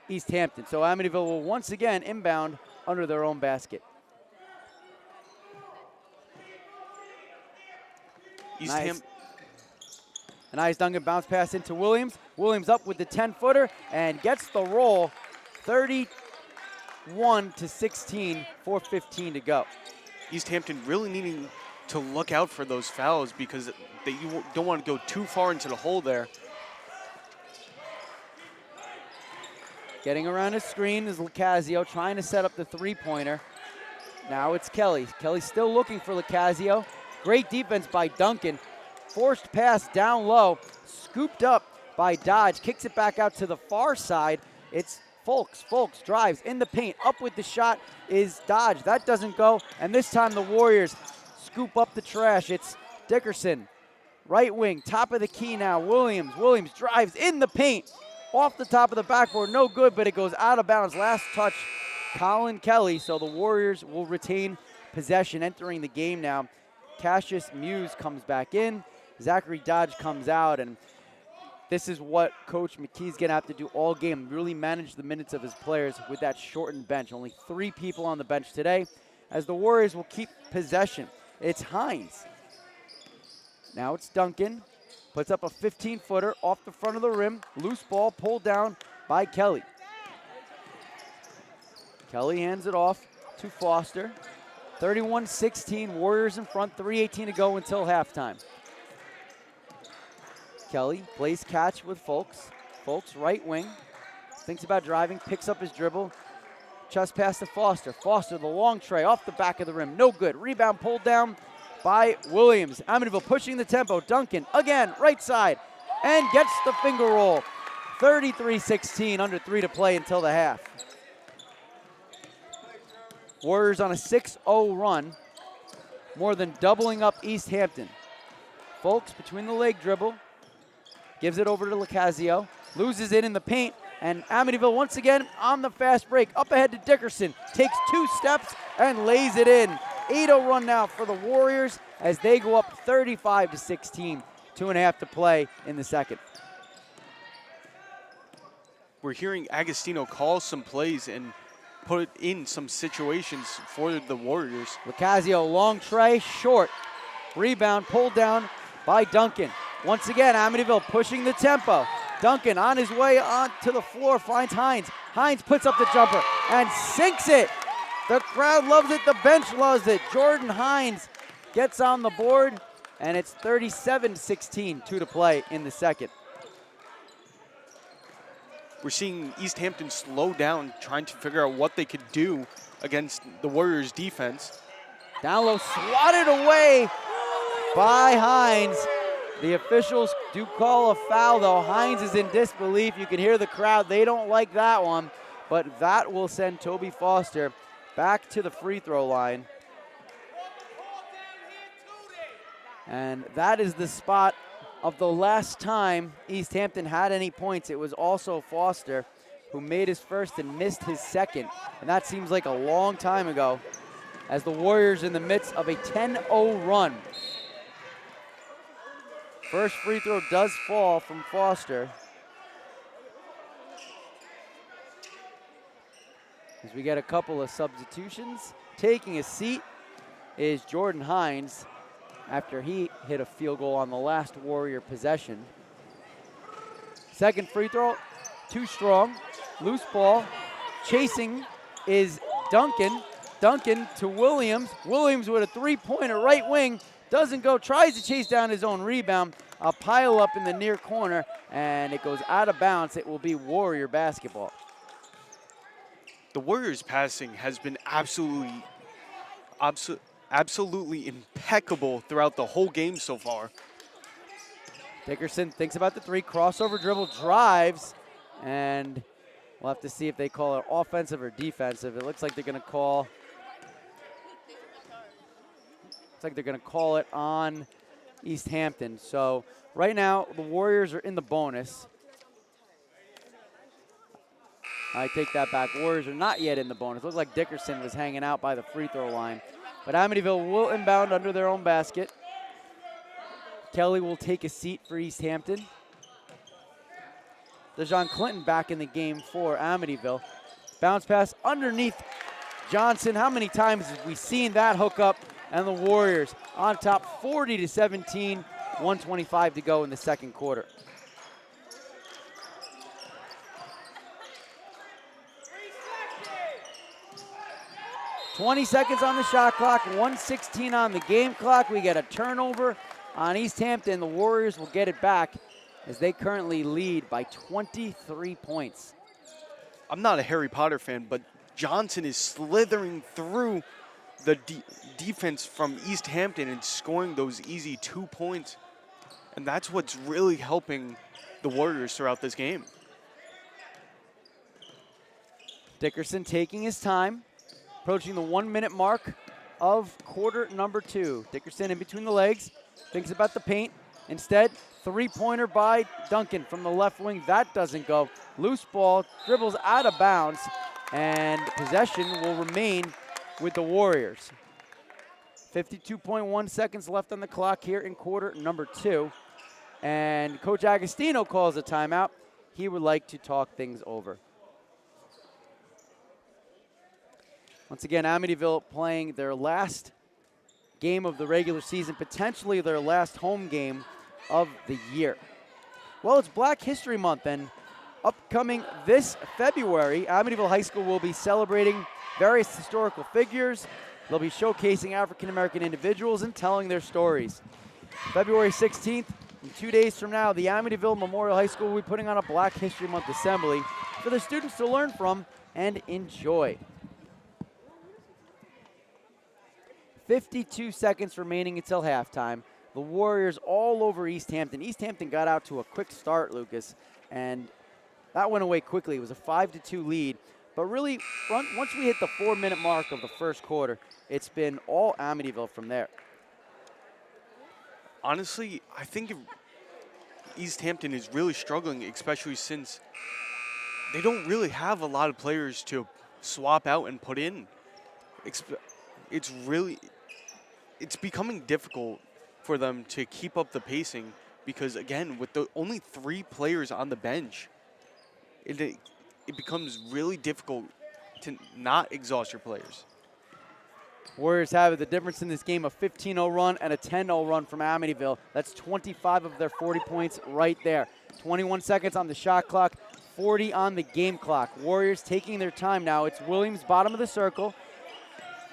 East Hampton. So Amityville will once again inbound under their own basket. A nice Duncan bounce pass into Williams. Williams up with the 10-footer and gets the roll. 31-16, 4:15 to go. East Hampton really needing to look out for those fouls because you don't want to go too far into the hole there. Getting around his screen is Lacazio trying to set up the three-pointer. Now it's Kelly. Kelly still looking for Lacazio. Great defense by Duncan. Forced pass down low, scooped up by Dodge, kicks it back out to the far side. It's Folks. Folks drives in the paint. Up with the shot is Dodge. That doesn't go, and this time the Warriors scoop up the trash. It's Dickerson, right wing, top of the key now. Williams. Williams drives in the paint. Off the top of the backboard, no good, but it goes out of bounds. Last touch, Colin Kelly, so the Warriors will retain possession entering the game now. Cassius Muse comes back in. Zachary Dodge comes out, and this is what Coach McKee's going to have to do all game, really manage the minutes of his players with that shortened bench. Only 3 people on the bench today, as the Warriors will keep possession. It's Hines. Now it's Duncan. Puts up a 15-footer off the front of the rim. Loose ball pulled down by Kelly. Kelly hands it off to Foster. 31-16, Warriors in front, 3:18 to go until halftime. Kelly plays catch with Folks. Folks, right wing. Thinks about driving, picks up his dribble. Chest pass to Foster. Foster, the long tray off the back of the rim. No good. Rebound pulled down by Williams. Amityville pushing the tempo. Duncan again, right side, and gets the finger roll. 33-16, under 3 to play until the half. Warriors on a 6-0 run, more than doubling up East Hampton. Folks between the leg dribble, gives it over to Lacazio, loses it in the paint, and Amityville once again on the fast break. Up ahead to Dickerson, takes 2 steps and lays it in. 8-0 run now for the Warriors as they go up 35-16. 2.5 to play in the second. We're hearing Agostino call some plays and put in some situations for the Warriors. Lacazio, long tray, short. Rebound pulled down by Duncan. Once again, Amityville pushing the tempo. Duncan on his way onto the floor, finds Hines. Hines puts up the jumper and sinks it. The crowd loves it, the bench loves it. Jordan Hines gets on the board, and it's 37-16, 2 to play in the second. We're seeing East Hampton slow down, trying to figure out what they could do against the Warriors' defense. Down low, swatted away by Hines. The officials do call a foul, though. Hines is in disbelief. You can hear the crowd. They don't like that one, but that will send Toby Foster back to the free throw line. And that is the spot of the last time East Hampton had any points. It was also Foster who made his first and missed his second. And that seems like a long time ago as the Warriors in the midst of a 10-0 run. First free throw does fall from Foster. As we get a couple of substitutions. Taking a seat is Jordan Hines after he hit a field goal on the last Warrior possession. Second free throw, too strong. Loose ball. Chasing is Duncan. Duncan to Williams. Williams with a three-pointer, right wing. Doesn't go, tries to chase down his own rebound. A pile up in the near corner, and it goes out of bounds. It will be Warrior basketball. The Warriors' passing has been absolutely impeccable throughout the whole game so far. Dickerson thinks about the three, crossover dribble, drives, and we'll have to see if they call it offensive or defensive. It looks like they're going to call. Looks like they're going to call it on East Hampton. So right now the Warriors are in the bonus. I take that back. Warriors are not yet in the bonus. Looks like Dickerson was hanging out by the free throw line. But Amityville will inbound under their own basket. Kelly will take a seat for East Hampton. DeJohn Clinton back in the game for Amityville. Bounce pass underneath Johnson. How many times have we seen that hook up and the Warriors on top 40-17, 1:25 to go in the second quarter. $20 seconds on the shot clock, 1:16 on the game clock. We get a turnover on East Hampton. The Warriors will get it back as they currently lead by 23 points. I'm not a Harry Potter fan, but Johnson is slithering through the defense from East Hampton and scoring those easy 2 points. And that's what's really helping the Warriors throughout this game. Dickerson taking his time, approaching the 1-minute mark of quarter number 2. Dickerson in between the legs, thinks about the paint. Instead, three-pointer by Duncan from the left wing. That doesn't go. Loose ball, dribbles out of bounds, and possession will remain with the Warriors. 52.1 seconds left on the clock here in quarter number 2. And Coach Agostino calls a timeout. He would like to talk things over. Once again, Amityville playing their last game of the regular season, potentially their last home game of the year. Well, it's Black History Month, and upcoming this February, Amityville High School will be celebrating various historical figures. They'll be showcasing African-American individuals and telling their stories. February 16th, in 2 days from now, the Amityville Memorial High School will be putting on a Black History Month assembly for the students to learn from and enjoy. 52 seconds remaining until halftime. The Warriors all over East Hampton. East Hampton got out to a quick start, Lucas, and that went away quickly. It was a 5-2 lead. But really, once we hit the 4-minute mark of the first quarter, it's been all Amityville from there. Honestly, I think East Hampton is really struggling, especially since they don't really have a lot of players to swap out and put in. It's becoming difficult for them to keep up the pacing because, again, with the only 3 players on the bench, it becomes really difficult to not exhaust your players. Warriors have it. The difference in this game, a 15-0 run and a 10-0 run from Amityville. That's 25 of their 40 points right there. 21 seconds on the shot clock, 40 on the game clock. Warriors taking their time now. It's Williams, bottom of the circle,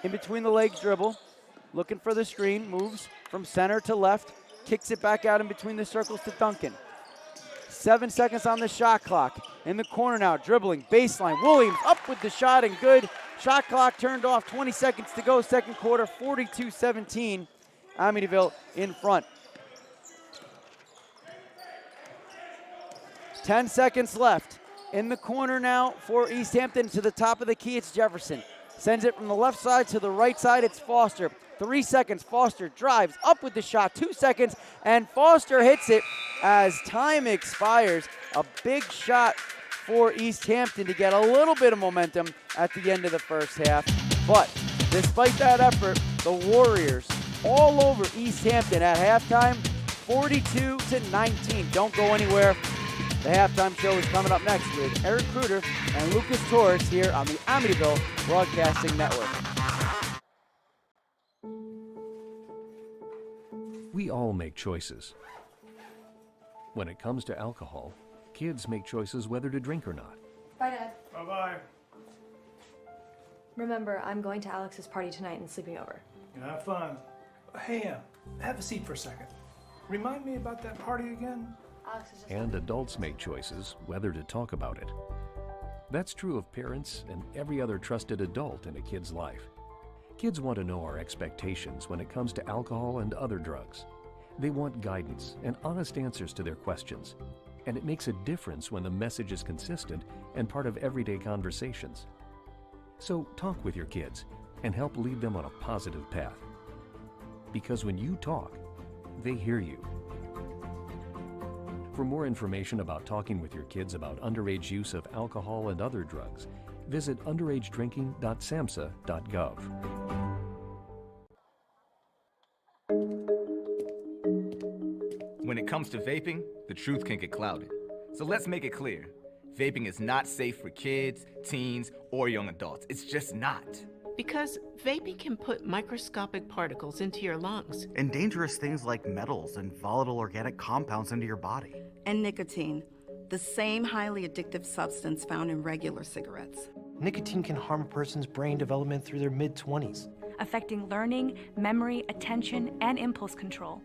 in between the legs dribble, looking for the screen, moves from center to left, kicks it back out in between the circles to Duncan. 7 seconds on the shot clock. In the corner now, dribbling, baseline. Williams up with the shot and good. Shot clock turned off, 20 seconds to go, second quarter, 42-17. Amityville in front. 10 seconds left. In the corner now for East Hampton, to the top of the key, it's Jefferson. Sends it from the left side to the right side, it's Foster. 3 seconds, Foster drives up with the shot, 2 seconds, and Foster hits it as time expires. A big shot for East Hampton to get a little bit of momentum at the end of the first half. But despite that effort, the Warriors all over East Hampton at halftime, 42-19. Don't go anywhere. The halftime show is coming up next with Eric Kruger and Lucas Torres here on the Amityville Broadcasting Network. We all make choices. When it comes to alcohol, kids make choices whether to drink or not. Bye, Dad. Bye-bye. Remember, I'm going to Alex's party tonight and sleeping over. You have fun. Hey, have a seat for a second. Remind me about that party again? Alex is just... And adults make choices whether to talk about it. That's true of parents and every other trusted adult in a kid's life. Kids want to know our expectations when it comes to alcohol and other drugs. They want guidance and honest answers to their questions. And it makes a difference when the message is consistent and part of everyday conversations. So talk with your kids and help lead them on a positive path. Because when you talk, they hear you. For more information about talking with your kids about underage use of alcohol and other drugs, visit underagedrinking.samhsa.gov. When it comes to vaping, the truth can get clouded. So let's make it clear. Vaping is not safe for kids, teens, or young adults. It's just not. Because vaping can put microscopic particles into your lungs. And dangerous things like metals and volatile organic compounds into your body. And nicotine, the same highly addictive substance found in regular cigarettes. Nicotine can harm a person's brain development through their mid-20s, affecting learning, memory, attention, and impulse control,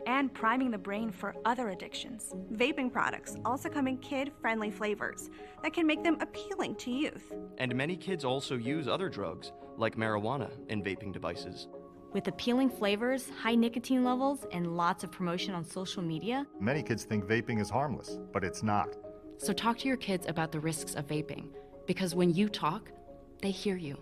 and priming the brain for other addictions. Vaping products also come in kid-friendly flavors that can make them appealing to youth. And many kids also use other drugs, like marijuana, in vaping devices. With appealing flavors, high nicotine levels, and lots of promotion on social media, Many kids think vaping is harmless, but it's not. So talk to your kids about the risks of vaping, because when you talk, they hear you.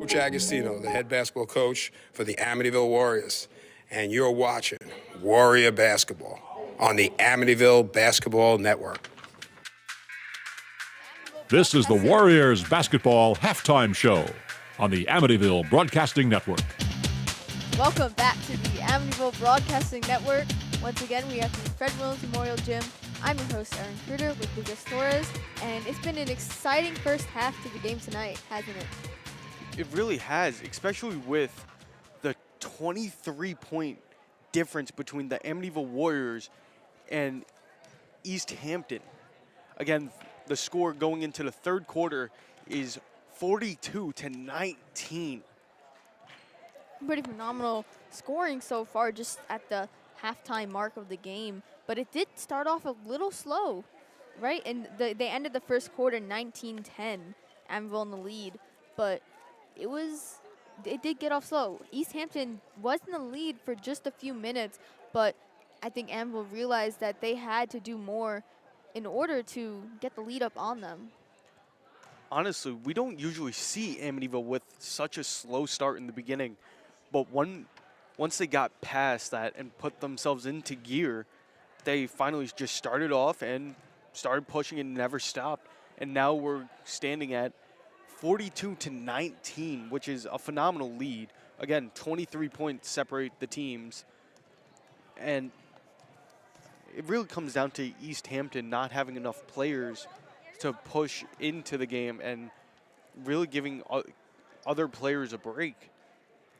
Coach Agostino, the head basketball coach for the Amityville Warriors, and you're watching Warrior Basketball on the Amityville Basketball Network. This is the Warriors Basketball Halftime Show on the Amityville Broadcasting Network. Welcome back to the Amityville Broadcasting Network. Once again, we have the Fred Williams Memorial Gym. I'm your host, Aaron Kruger, with Lucas Torres, and it's been an exciting first half to the game tonight, hasn't it? It really has, especially with the 23-point difference between the Amityville Warriors and East Hampton. Again, the score going into the third quarter is 42-19. Pretty phenomenal scoring so far, just at the halftime mark of the game. But it did start off a little slow, right? And they ended the first quarter 19-10, Amityville in the lead. But it did get off slow. East Hampton was in the lead for just a few minutes, but I think Amityville realized that they had to do more in order to get the lead up on them. Honestly, we don't usually see Amityville with such a slow start in the beginning, but once they got past that and put themselves into gear, they finally just started off and started pushing and never stopped. And now we're standing at 42-19, which is a phenomenal lead. Again, 23 points separate the teams. And it really comes down to East Hampton not having enough players to push into the game and really giving other players a break.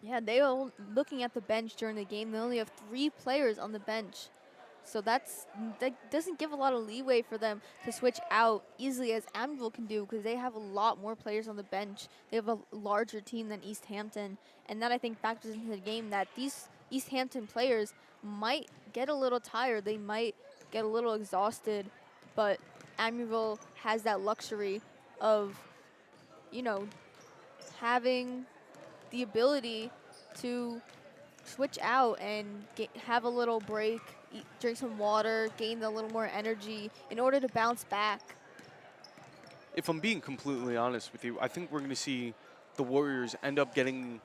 Yeah, they were looking at the bench during the game. They only have 3 players on the bench. So that doesn't give a lot of leeway for them to switch out easily as Amityville can do, because they have a lot more players on the bench. They have a larger team than East Hampton. And that, I think, factors into the game that these East Hampton players might get a little tired. They might get a little exhausted. But Amityville has that luxury of, having the ability to switch out and have a little break, drink some water, gain a little more energy in order to bounce back. If I'm being completely honest with you, I think we're going to see the Warriors end up getting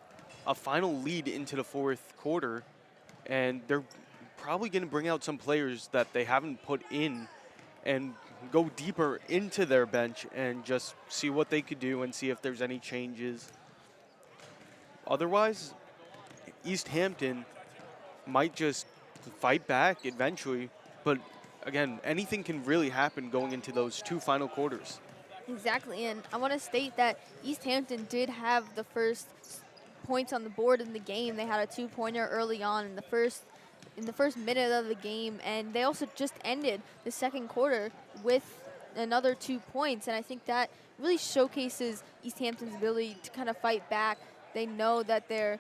a final lead into the fourth quarter, and they're probably going to bring out some players that they haven't put in and go deeper into their bench and just see what they could do and see if there's any changes. Otherwise, East Hampton might just fight back eventually, but again, anything can really happen going into those 2 final quarters. Exactly, and I want to state that East Hampton did have the first points on the board in the game. They had a 2-pointer early on in the first minute of the game, and they also just ended the second quarter with another 2 points, and I think that really showcases East Hampton's ability to kind of fight back. They know that they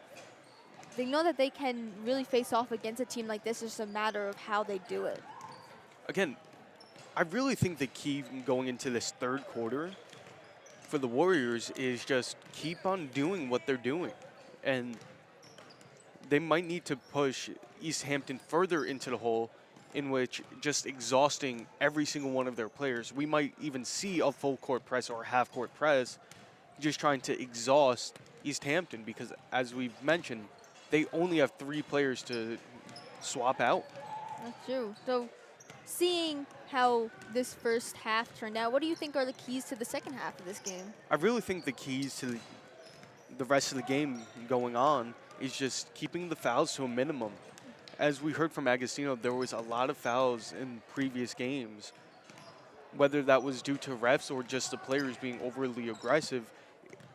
can really face off against a team like this. It's just a matter of how they do it. Again, I really think the key going into this third quarter for the Warriors is just keep on doing what they're doing. And they might need to push East Hampton further into the hole, in which just exhausting every single one of their players. We might even see a full court press or half court press just trying to exhaust East Hampton, because as we've mentioned, they only have 3 players to swap out. That's true. So seeing how this first half turned out, what do you think are the keys to the second half of this game? I really think the keys to the rest of the game going on is just keeping the fouls to a minimum. As we heard from Agostino, there was a lot of fouls in previous games. Whether that was due to refs or just the players being overly aggressive,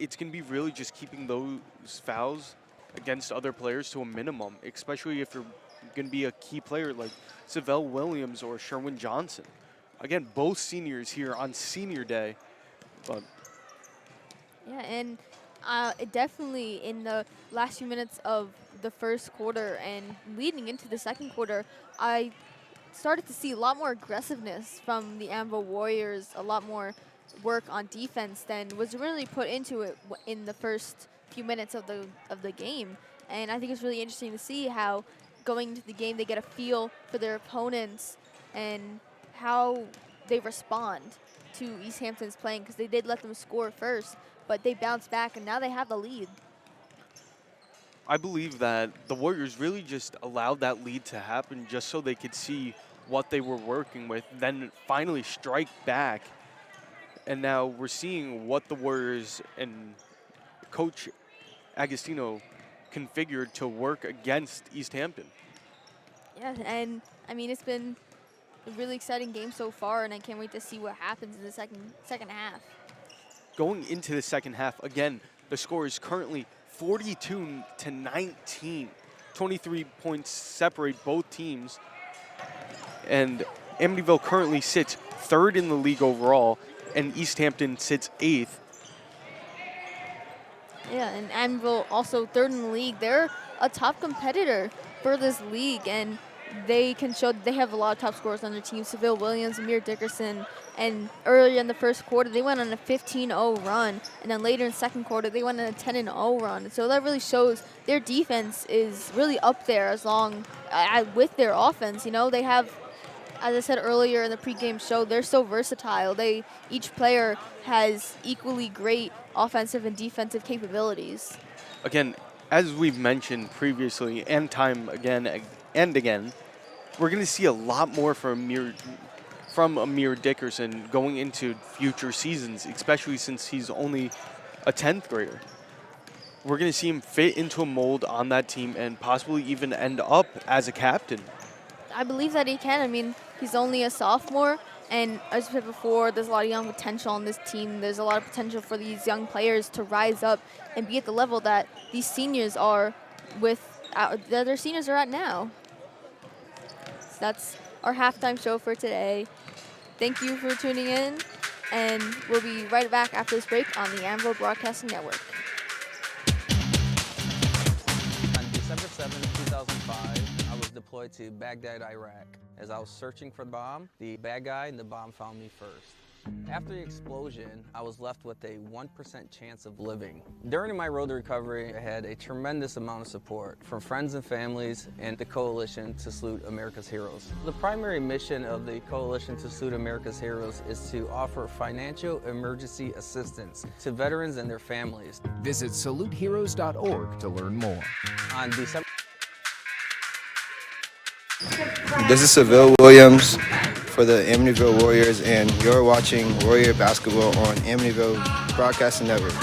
it's going to be really just keeping those fouls against other players to a minimum, especially if you're going to be a key player like Savell Williams or Sherwin Johnson. Again, both seniors here on senior day. But yeah, and definitely in the last few minutes of the first quarter and leading into the second quarter, I started to see a lot more aggressiveness from the Amityville Warriors, a lot more work on defense than was really put into it in the first few minutes of the game. And I think it's really interesting to see how going into the game they get a feel for their opponents and how they respond to East Hampton's playing, because they did let them score first, but they bounced back and now they have the lead. I believe that the Warriors really just allowed that lead to happen just so they could see what they were working with, then finally strike back. And now we're seeing what the Warriors and Coach Agostino configured to work against East Hampton. Yeah, and I mean, it's been a really exciting game so far, and I can't wait to see what happens in the second half. Going into the second half, again, the score is currently 42-19. 23 points separate both teams. And Amityville currently sits third in the league overall, and East Hampton sits 8th. Yeah, and Amityville also third in the league. They're a top competitor for this league, and they can show that they have a lot of top scorers on their team. Savell Williams, Amir Dickerson, and earlier in the first quarter, they went on a 15-0 run, and then later in the second quarter, they went on a 10-0 run. So that really shows their defense is really up there as long with their offense. You know, they have, as I said earlier in the pregame show, they're so versatile. Each player has equally great offensive and defensive capabilities. Again, as we've mentioned previously and time again and again, we're going to see a lot more from Amir Dickerson going into future seasons, especially since he's only a 10th grader. We're going to see him fit into a mold on that team and possibly even end up as a captain. I believe that he can. I mean, he's only a sophomore, and as I said before, there's a lot of young potential on this team. There's a lot of potential for these young players to rise up and be at the level that these seniors are that their seniors are at now. So that's our halftime show for today. Thank you for tuning in, and we'll be right back after this break on the Amityville Broadcasting Network. On December 7, 2005, I was deployed to Baghdad, Iraq. As I was searching for the bomb, the bad guy and the bomb found me first. After the explosion, I was left with a 1% chance of living. During my road to recovery, I had a tremendous amount of support from friends and families and the Coalition to Salute America's Heroes. The primary mission of the Coalition to Salute America's Heroes is to offer financial emergency assistance to veterans and their families. Visit saluteheroes.org to learn more. On December... This is Savell Williams for the Amityville Warriors, and you're watching Warrior Basketball on Amityville Broadcasting Network.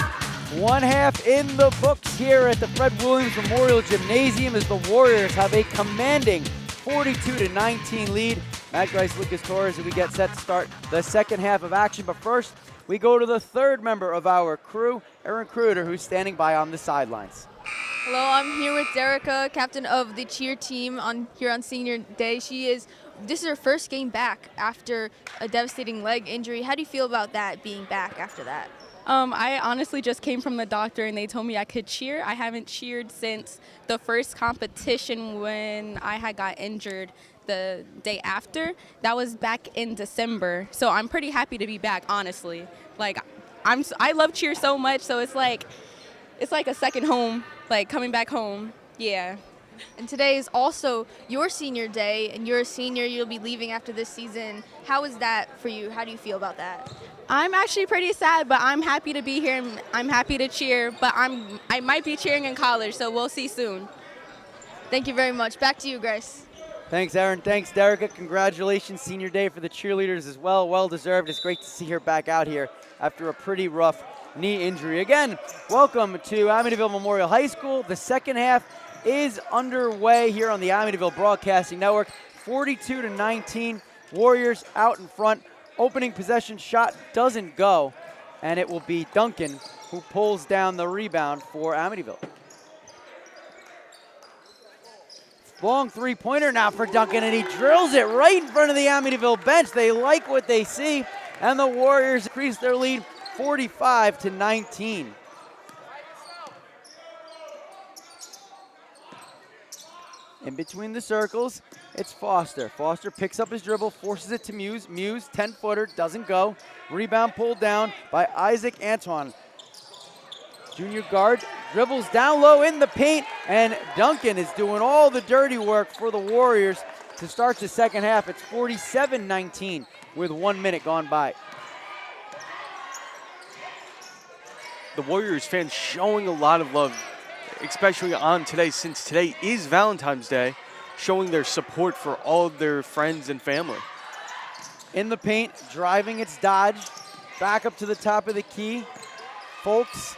One half in the books here at the Fred Williams Memorial Gymnasium as the Warriors have a commanding 42-19 lead. Matt Grice, Lucas Torres, as we get set to start the second half of action. But first, we go to the third member of our crew, Erin Kruder, who's standing by on the sidelines. Hello, I'm here with Derica, captain of the cheer team here on senior day. This is her first game back after a devastating leg injury. How do you feel about that, being back after that? I honestly just came from the doctor and they told me I could cheer. I haven't cheered since the first competition when I had got injured the day after. That was back in December. So I'm pretty happy to be back, honestly. Like, I love cheer so much, so it's like a second home, like coming back home. Yeah. And today is also your senior day, and you're a senior. You'll be leaving after this season. How is that for you? How do you feel about that? I'm actually pretty sad, but I'm happy to be here and I'm happy to cheer, but I might be cheering in college, so we'll see soon. Thank you very much. Back to you, Grace. Thanks, Erin. Thanks, Derica. Congratulations, senior day for the cheerleaders as well. Well deserved. It's great to see her back out here after a pretty rough knee injury. Again, welcome to Amityville Memorial High School. The second half is underway here on the Amityville Broadcasting Network. 42-19, Warriors out in front. Opening possession shot doesn't go. and it will be Duncan who pulls down the rebound for Amityville. Long three-pointer now for Duncan, and he drills it right in front of the Amityville bench. They like what they see, and the Warriors increase their lead 45-19. In between the circles, it's Foster. Foster picks up his dribble, forces it to Muse. Muse, 10-footer, doesn't go. Rebound pulled down by Isaac Antoine. Junior guard dribbles down low in the paint, and Duncan is doing all the dirty work for the Warriors to start the second half. It's 47-19 with 1 minute gone by. The Warriors fans showing a lot of love, especially on today, since today is Valentine's Day, showing their support for all of their friends and family. In the paint, driving, it's dodged. Back up to the top of the key. Folks,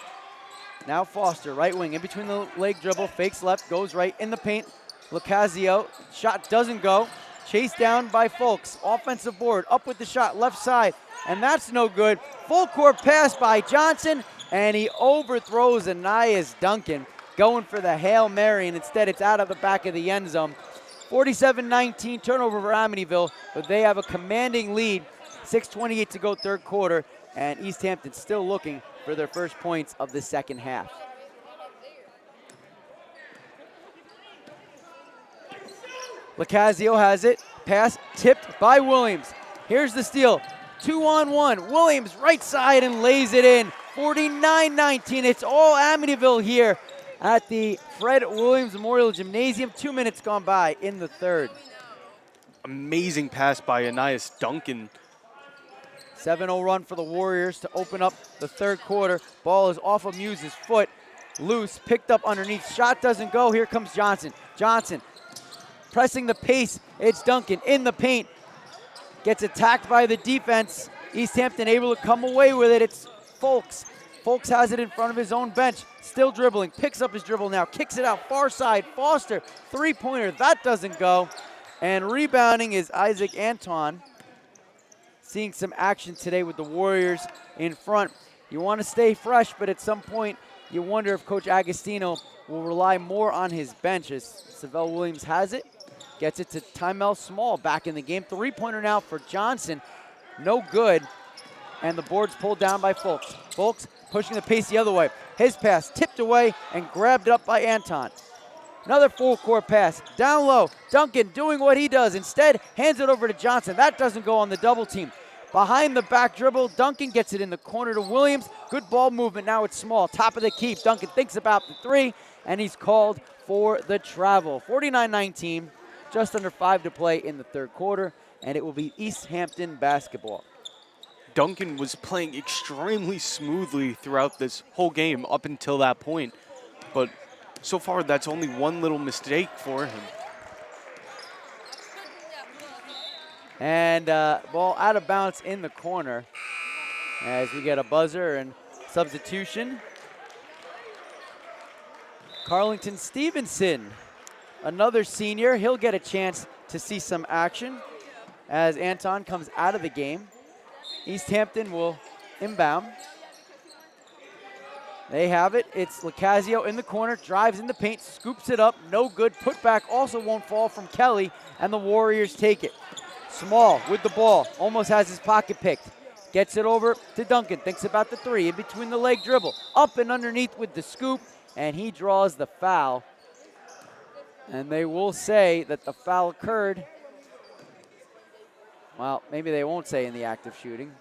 now Foster, right wing, in between the leg dribble, fakes left, goes right in the paint. Lucasio, shot doesn't go. Chased down by Folks. Offensive board, up with the shot, left side, and that's no good. Full court pass by Johnson, and he overthrows Anias Duncan, going for the Hail Mary, and instead it's out of the back of the end zone. 47-19 turnover for Amityville, but they have a commanding lead. 6:28 to go third quarter, and East Hampton still looking for their first points of the second half. Lucasio has it. Pass tipped by Williams. Here's the steal. 2-on-1. Williams right side and lays it in. 49-19. It's all Amityville here at the Fred Williams Memorial Gymnasium. 2 minutes gone by in the third. Amazing pass by Anias Duncan. 7-0 run for the Warriors to open up the third quarter. Ball is off of Muse's foot. Loose, picked up underneath. Shot doesn't go. Here comes Johnson. Johnson pressing the pace. It's Duncan in the paint. Gets attacked by the defense. East Hampton able to come away with it. It's Folks. Folks has it in front of his own bench. Still dribbling. Picks up his dribble now. Kicks it out far side. Foster, three-pointer. That doesn't go. And rebounding is Isaac Antoine. Seeing some action today with the Warriors in front. You want to stay fresh, but at some point you wonder if Coach Agostino will rely more on his bench as Savell Williams has it. Gets it to Tymel Small back in the game. Three-pointer now for Johnson. No good. And the board's pulled down by Folks. Folks pushing the pace the other way. His pass tipped away and grabbed up by Anton. Another full court pass. Down low. Duncan doing what he does. Instead, hands it over to Johnson. That doesn't go on the double team. Behind the back dribble, Duncan gets it in the corner to Williams. Good ball movement. Now it's Small. Top of the keep. Duncan thinks about the three, and he's called for the travel. 49-19. Just under 5 to play in the third quarter, and it will be East Hampton basketball. Duncan was playing extremely smoothly throughout this whole game up until that point, but so far that's only one little mistake for him. And ball out of bounds in the corner as we get a buzzer and substitution. Carlington Stevenson, another senior, he'll get a chance to see some action as Anton comes out of the game. East Hampton will inbound. They have it. It's Lucasio in the corner, drives in the paint, scoops it up, no good. Putback also won't fall from Kelly, and the Warriors take it. Small with the ball, almost has his pocket picked. Gets it over to Duncan, thinks about the three, in between the leg dribble. Up and underneath with the scoop, and he draws the foul. And they will say that the foul occurred. Well, maybe they won't say in the act of shooting.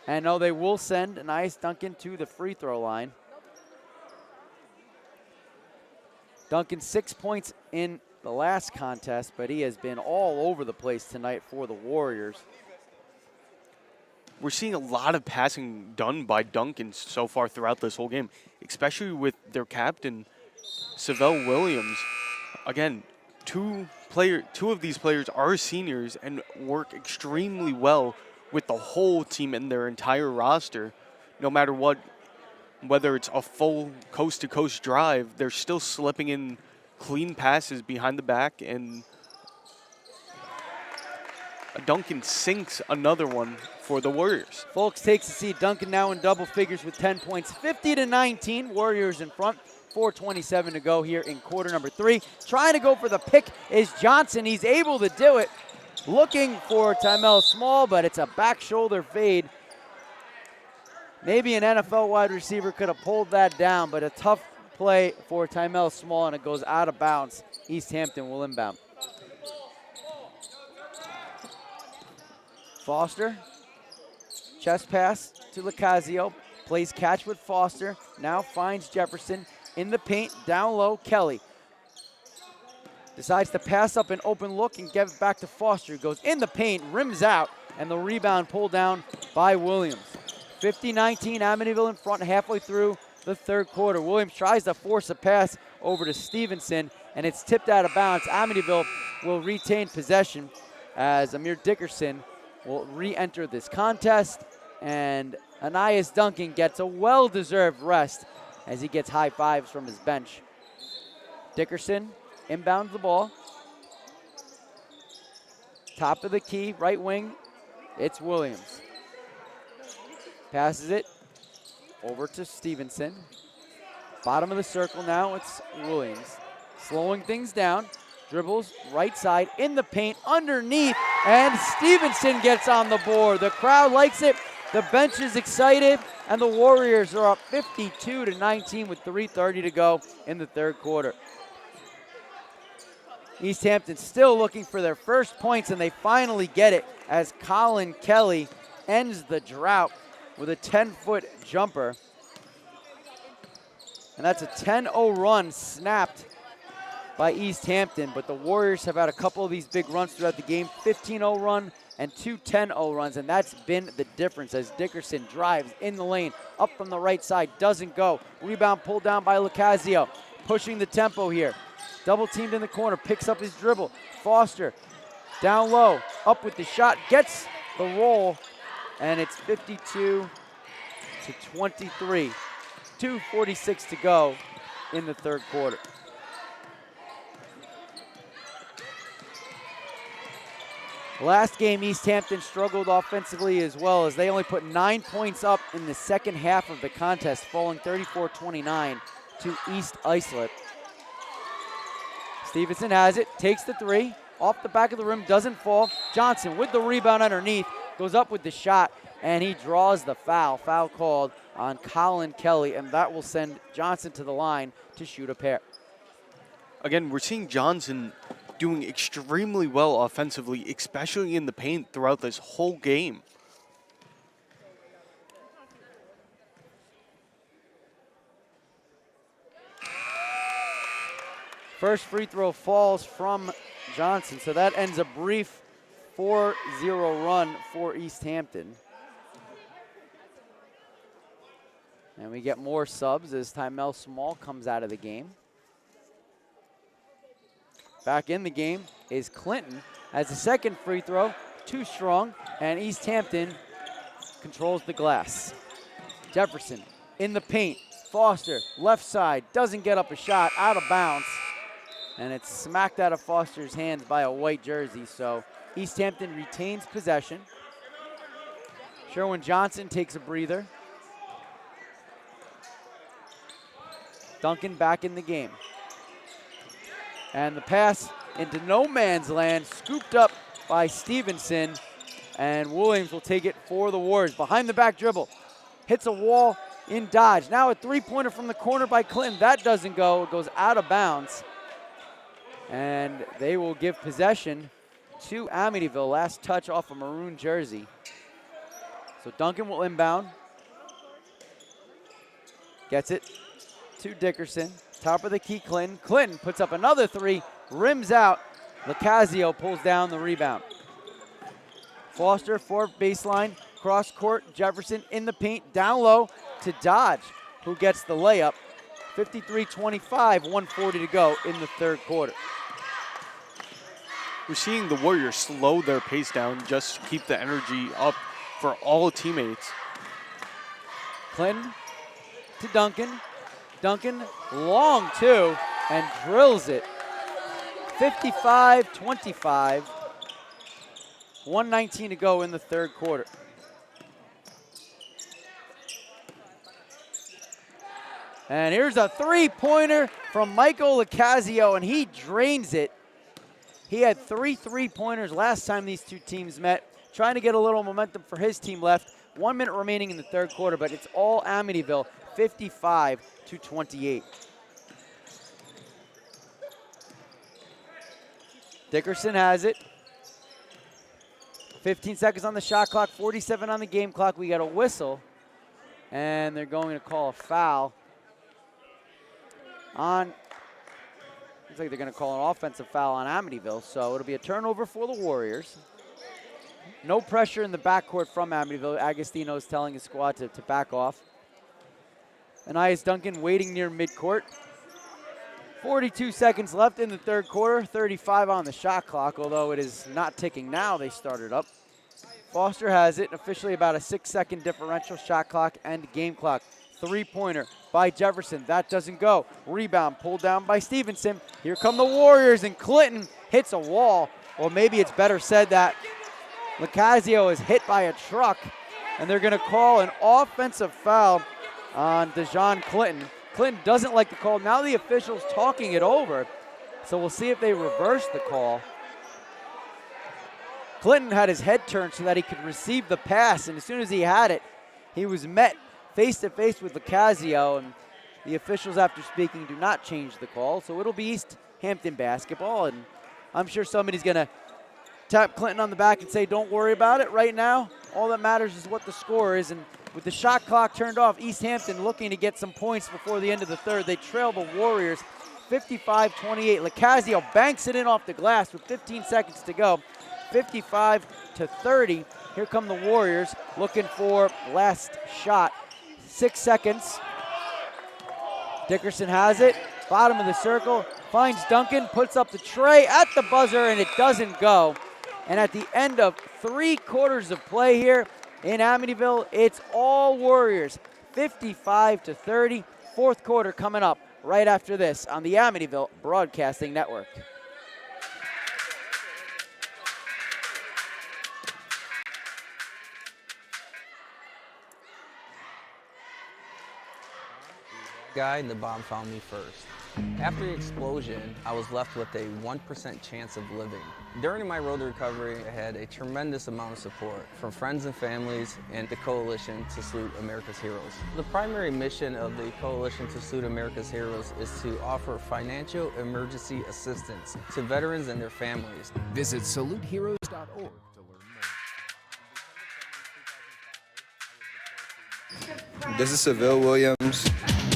And no, they will send Anias Duncan to the free throw line. Duncan 6 points in the last contest, but he has been all over the place tonight for the Warriors. We're seeing a lot of passing done by Duncan so far throughout this whole game, especially with their captain, Savell Williams. Again, two of these players are seniors and work extremely well with the whole team and their entire roster. No matter what, whether it's a full coast-to-coast drive, they're still slipping in clean passes behind the back, and Duncan sinks another one for the Warriors. Folks takes a seat. Duncan now in double figures with 10 points, 50-19. Warriors in front. 4:27 to go here in quarter number 3. Trying to go for the pick is Johnson. He's able to do it. Looking for Tymel Small, but it's a back shoulder fade. Maybe an NFL wide receiver could have pulled that down, but a tough play for Tymel Small, and it goes out of bounds. East Hampton will inbound. Foster, chest pass to Lacazio, plays catch with Foster, now finds Jefferson in the paint, down low, Kelly. Decides to pass up an open look and give it back to Foster. Goes in the paint, rims out, and the rebound pulled down by Williams. 50-19, Amityville in front halfway through the third quarter. Williams tries to force a pass over to Stevenson, and it's tipped out of bounds. Amityville will retain possession as Amir Dickerson will re-enter this contest, and Anais Duncan gets a well-deserved rest as he gets high fives from his bench. Dickerson inbounds the ball. Top of the key, right wing, it's Williams. Passes it over to Stevenson. Bottom of the circle now, it's Williams. Slowing things down, dribbles right side in the paint, underneath, and Stevenson gets on the board. The crowd likes it, the bench is excited, and the Warriors are up 52-19 with 3:30 to go in the third quarter. East Hampton still looking for their first points, and they finally get it as Colin Kelly ends the drought with a 10-foot jumper. And that's a 10-0 run snapped by East Hampton, but the Warriors have had a couple of these big runs throughout the game, 15-0 run and 2 10-0 runs, and that's been the difference as Dickerson drives in the lane, up from the right side, doesn't go. Rebound pulled down by Lacazio, pushing the tempo here. Double teamed in the corner, picks up his dribble. Foster down low, up with the shot, gets the roll, and it's 52-23. 2:46 to go in the third quarter. Last game, East Hampton struggled offensively as well as they only put 9 points up in the second half of the contest, falling 34-29 to East Islip. Stevenson has it, takes the three, off the back of the rim, doesn't fall. Johnson with the rebound underneath, goes up with the shot, and he draws the foul. Foul called on Colin Kelly, and that will send Johnson to the line to shoot a pair. Again, we're seeing Johnson doing extremely well offensively, especially in the paint throughout this whole game. First free throw falls from Johnson, so that ends a brief 4-0 run for East Hampton. And we get more subs as Tymel Small comes out of the game. Back in the game is Clinton as the second free throw, too strong, and East Hampton controls the glass. Jefferson in the paint, Foster, left side, doesn't get up a shot, out of bounds, and it's smacked out of Foster's hands by a white jersey, so East Hampton retains possession. Sherwin Johnson takes a breather. Duncan back in the game. And the pass into no man's land, scooped up by Stevenson, and Williams will take it for the Warriors. Behind the back dribble, hits a wall in dodge. Now a three-pointer from the corner by Clinton. That doesn't go, it goes out of bounds. And they will give possession to Amityville. Last touch off a maroon jersey. So Duncan will inbound. Gets it to Dickerson. Top of the key, Clinton. Clinton puts up another three, rims out. Lacazio pulls down the rebound. Foster, fourth baseline, cross court. Jefferson in the paint, down low to Dodge, who gets the layup. 53-25, 1:40 to go in the third quarter. We're seeing the Warriors slow their pace down just to keep the energy up for all teammates. Clinton to Duncan. Duncan long two and drills it. 55-25. 1:19 to go in the third quarter. And here's a three-pointer from Michael Lacazio, and he drains it. He had 3 3-pointers last time these two teams met, trying to get a little momentum for his team left. 1 minute remaining in the third quarter, but it's all Amityville, 55-28. Dickerson has it. 15 seconds on the shot clock, 47 on the game clock. We got a whistle, and they're going to call a foul on, looks like they're going to call an offensive foul on Amityville, so it'll be a turnover for the Warriors. No pressure in the backcourt from Amityville. Agostino is telling his squad to back off. Anias Duncan waiting near midcourt. 42 seconds left in the third quarter, 35 on the shot clock, although it is not ticking now. They started up. Foster has it, officially about a 6-second differential shot clock and game clock. Three-pointer by Jefferson. That doesn't go. Rebound pulled down by Stevenson. Here come the Warriors, and Clinton hits a wall. Or maybe it's better said that Lacazio is hit by a truck, and they're going to call an offensive foul on Dejon Clinton. Clinton doesn't like the call. Now the official's talking it over, so we'll see if they reverse the call. Clinton had his head turned so that he could receive the pass, and as soon as he had it, he was met face-to-face with Lacazio, and the officials, after speaking, do not change the call, so it'll be East Hampton basketball, and I'm sure somebody's going to tap Clinton on the back and say, don't worry about it right now. All that matters is what the score is, and with the shot clock turned off, East Hampton looking to get some points before the end of the third. They trail the Warriors 55-28. Lacazio banks it in off the glass with 15 seconds to go. 55-30. Here come the Warriors looking for last shot. 6 seconds. Dickerson has it. Bottom of the circle. Finds Duncan. Puts up the tray at the buzzer, and it doesn't go. And at the end of 3 quarters of play here in Amityville, it's all Warriors. 55-30. Fourth quarter coming up right after this on the Amityville Broadcasting Network. Guy and the bomb found me first. After the explosion, I was left with a 1% chance of living. During my road to recovery, I had a tremendous amount of support from friends and families and the Coalition to Salute America's Heroes. The primary mission of the Coalition to Salute America's Heroes is to offer financial emergency assistance to veterans and their families. Visit saluteheroes.org to learn more. This is Seville Williams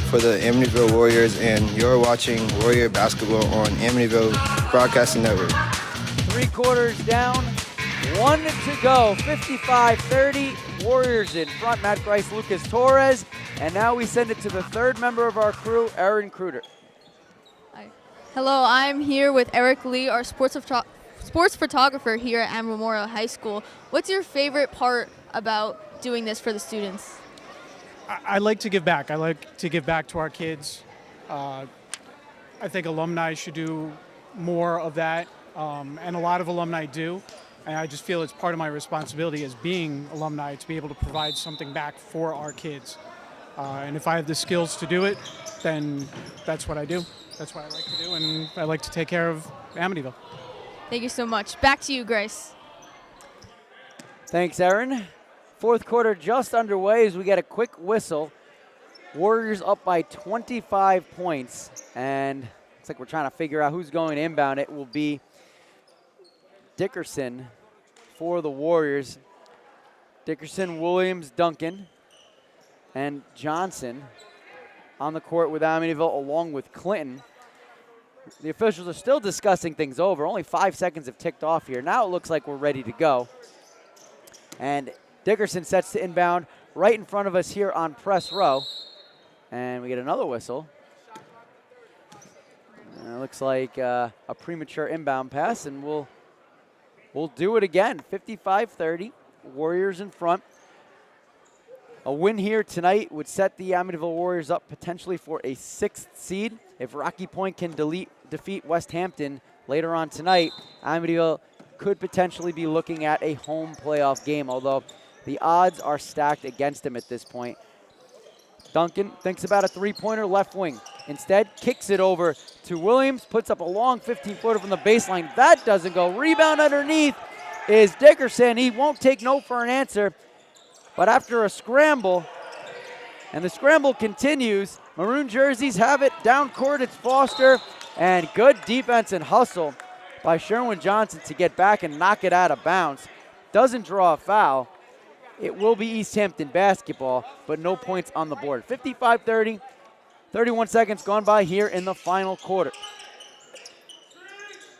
for the Amityville Warriors, and you're watching Warrior Basketball on Amityville Broadcasting Network. 3 quarters down, 1 to go, 55-30. Warriors in front, Matt Grice, Lucas Torres. And now we send it to the third member of our crew, Aaron Kruder. Hi. Hello, I'm here with Eric Lee, our sports photographer here at Am Memorial High School. What's your favorite part about doing this for the students? I like to give back. I like to give back to our kids. I think alumni should do more of that, and a lot of alumni do. And I just feel it's part of my responsibility as being alumni to be able to provide something back for our kids. And if I have the skills to do it, then that's what I do. That's what I like to do, and I like to take care of Amityville. Thank you so much. Back to you, Grace. Thanks, Aaron. Fourth quarter just underway as we get a quick whistle. Warriors up by 25 points. And it's like we're trying to figure out who's going to inbound. It will be Dickerson for the Warriors. Dickerson, Williams, Duncan, and Johnson on the court with Amityville along with Clinton. The officials are still discussing things over. Only 5 seconds have ticked off here. Now it looks like we're ready to go. And Dickerson sets to inbound right in front of us here on press row. And we get another whistle. And it looks like a premature inbound pass, and we'll do it again. 55-30, Warriors in front. A win here tonight would set the Amityville Warriors up potentially for a 6th seed. If Rocky Point can defeat West Hampton later on tonight, Amityville could potentially be looking at a home playoff game, although the odds are stacked against him at this point. Duncan thinks about a three-pointer left wing. Instead, kicks it over to Williams, puts up a long 15-footer from the baseline. That doesn't go. Rebound underneath is Dickerson. He won't take no for an answer. But after a scramble, and the scramble continues, Maroon jerseys have it. Down court, it's Foster. And good defense and hustle by Sherwin Johnson to get back and knock it out of bounds. Doesn't draw a foul. It will be East Hampton basketball, but no points on the board. 55-30, 31 seconds gone by here in the final quarter.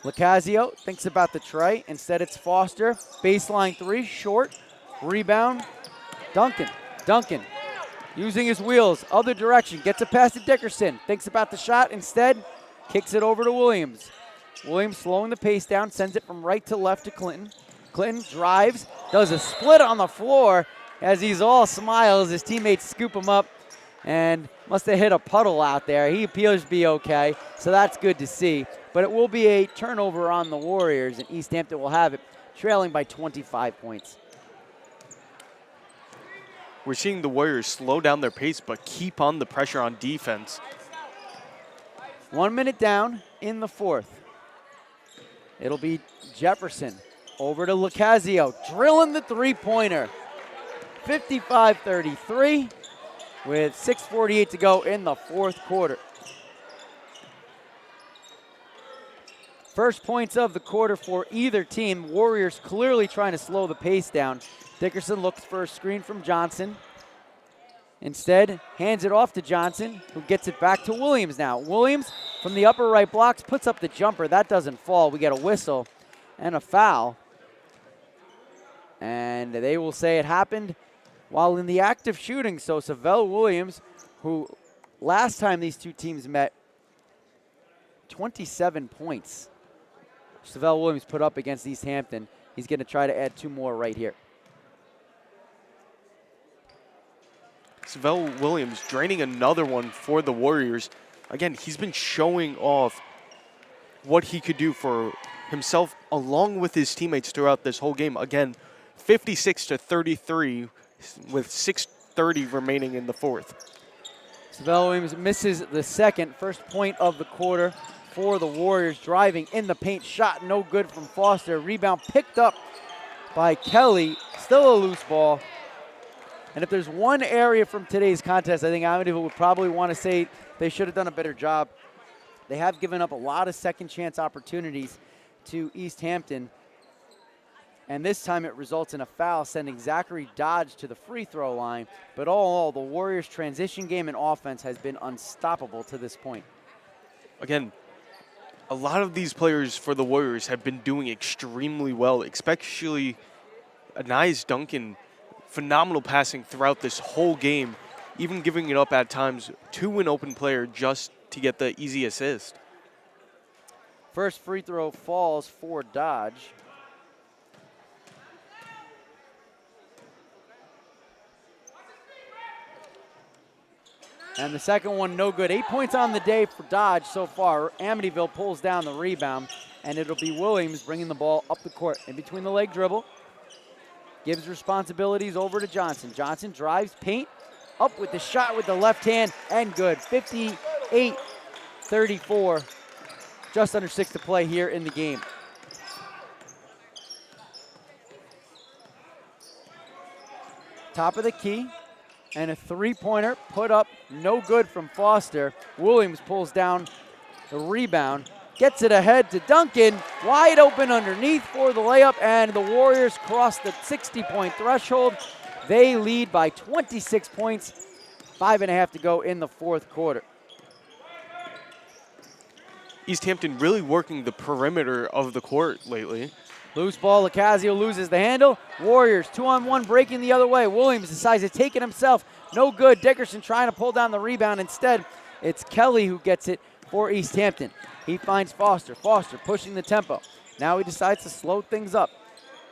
Lacazio thinks about the try. Instead, it's Foster. Baseline three, short. Rebound, Duncan. Duncan using his wheels, other direction, gets a pass to Dickerson. Thinks about the shot. Instead, kicks it over to Williams. Williams slowing the pace down, sends it from right to left to Clinton. Clinton drives, does a split on the floor as he's all smiles. His teammates scoop him up and must have hit a puddle out there. He appears to be okay, so that's good to see. But it will be a turnover on the Warriors, and East Hampton will have it, trailing by 25 points. We're seeing the Warriors slow down their pace but keep on the pressure on defense. 1 minute down in the fourth. It'll be Jefferson. Over to Lacazio, drilling the three-pointer. 55-33 with 6:48 to go in the fourth quarter. First points of the quarter for either team. Warriors clearly trying to slow the pace down. Dickerson looks for a screen from Johnson. Instead, hands it off to Johnson, who gets it back to Williams now. Williams from the upper right blocks, puts up the jumper. That doesn't fall. We get a whistle and a foul. And they will say it happened while in the act of shooting. So Savell Williams, who last time these two teams met, 27 points. Savell Williams put up against East Hampton. He's going to try to add two more right here. Savell Williams draining another one for the Warriors. Again, he's been showing off what he could do for himself along with his teammates throughout this whole game. Again, 56-33 with 6:30 remaining in the fourth. Savell Williams misses the second. First point of the quarter for the Warriors. Driving in the paint, shot no good from Foster. Rebound picked up by Kelly. Still a loose ball. And if there's one area from today's contest, I think Amityville would probably want to say they should have done a better job. They have given up a lot of second chance opportunities to East Hampton. And this time it results in a foul, sending Zachary Dodge to the free throw line. But all in all, the Warriors' transition game and offense has been unstoppable to this point. Again, a lot of these players for the Warriors have been doing extremely well, especially Anais Duncan. Phenomenal passing throughout this whole game, even giving it up at times to an open player just to get the easy assist. First free throw falls for Dodge. And the second one, no good. 8 points on the day for Dodge so far. Amityville pulls down the rebound, and it'll be Williams bringing the ball up the court. In between the leg dribble, gives responsibilities over to Johnson. Johnson drives, paint, up with the shot with the left hand, and good. 58-34, just under 6 to play here in the game. Top of the key. And a three-pointer put up, no good from Foster. Williams pulls down the rebound, gets it ahead to Duncan, wide open underneath for the layup, and the Warriors cross the 60-point threshold. They lead by 26 points, 5.5 to go in the fourth quarter. East Hampton really working the perimeter of the court lately. Loose ball, Lacazio loses the handle. Warriors 2-on-1 breaking the other way. Williams decides to take it himself. No good. Dickerson trying to pull down the rebound. Instead, it's Kelly who gets it for East Hampton. He finds Foster. Foster pushing the tempo. Now he decides to slow things up.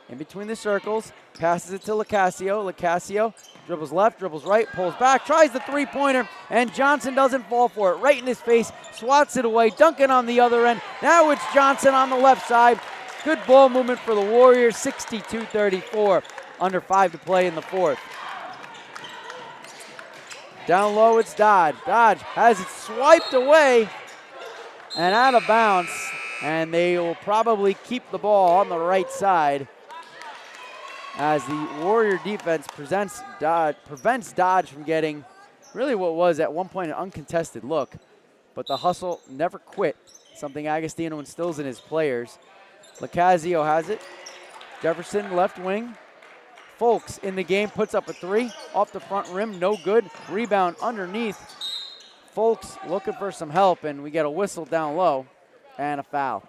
In between the circles, passes it to Lacazio. Lacazio dribbles left, dribbles right, pulls back, tries the three-pointer, and Johnson doesn't fall for it. Right in his face, swats it away. Duncan on the other end. Now it's Johnson on the left side. Good ball movement for the Warriors, 62-34. Under 5 to play in the fourth. Down low, it's Dodge. Dodge has it swiped away and out of bounds, and they will probably keep the ball on the right side as the Warrior defense prevents Dodge from getting really what was at one point an uncontested look, but the hustle never quit, something Agostino instills in his players. Lacazio has it. Jefferson left wing. Folks in the game, puts up a 3 off the front rim, no good. Rebound underneath. Folks looking for some help, and we get a whistle down low and a foul.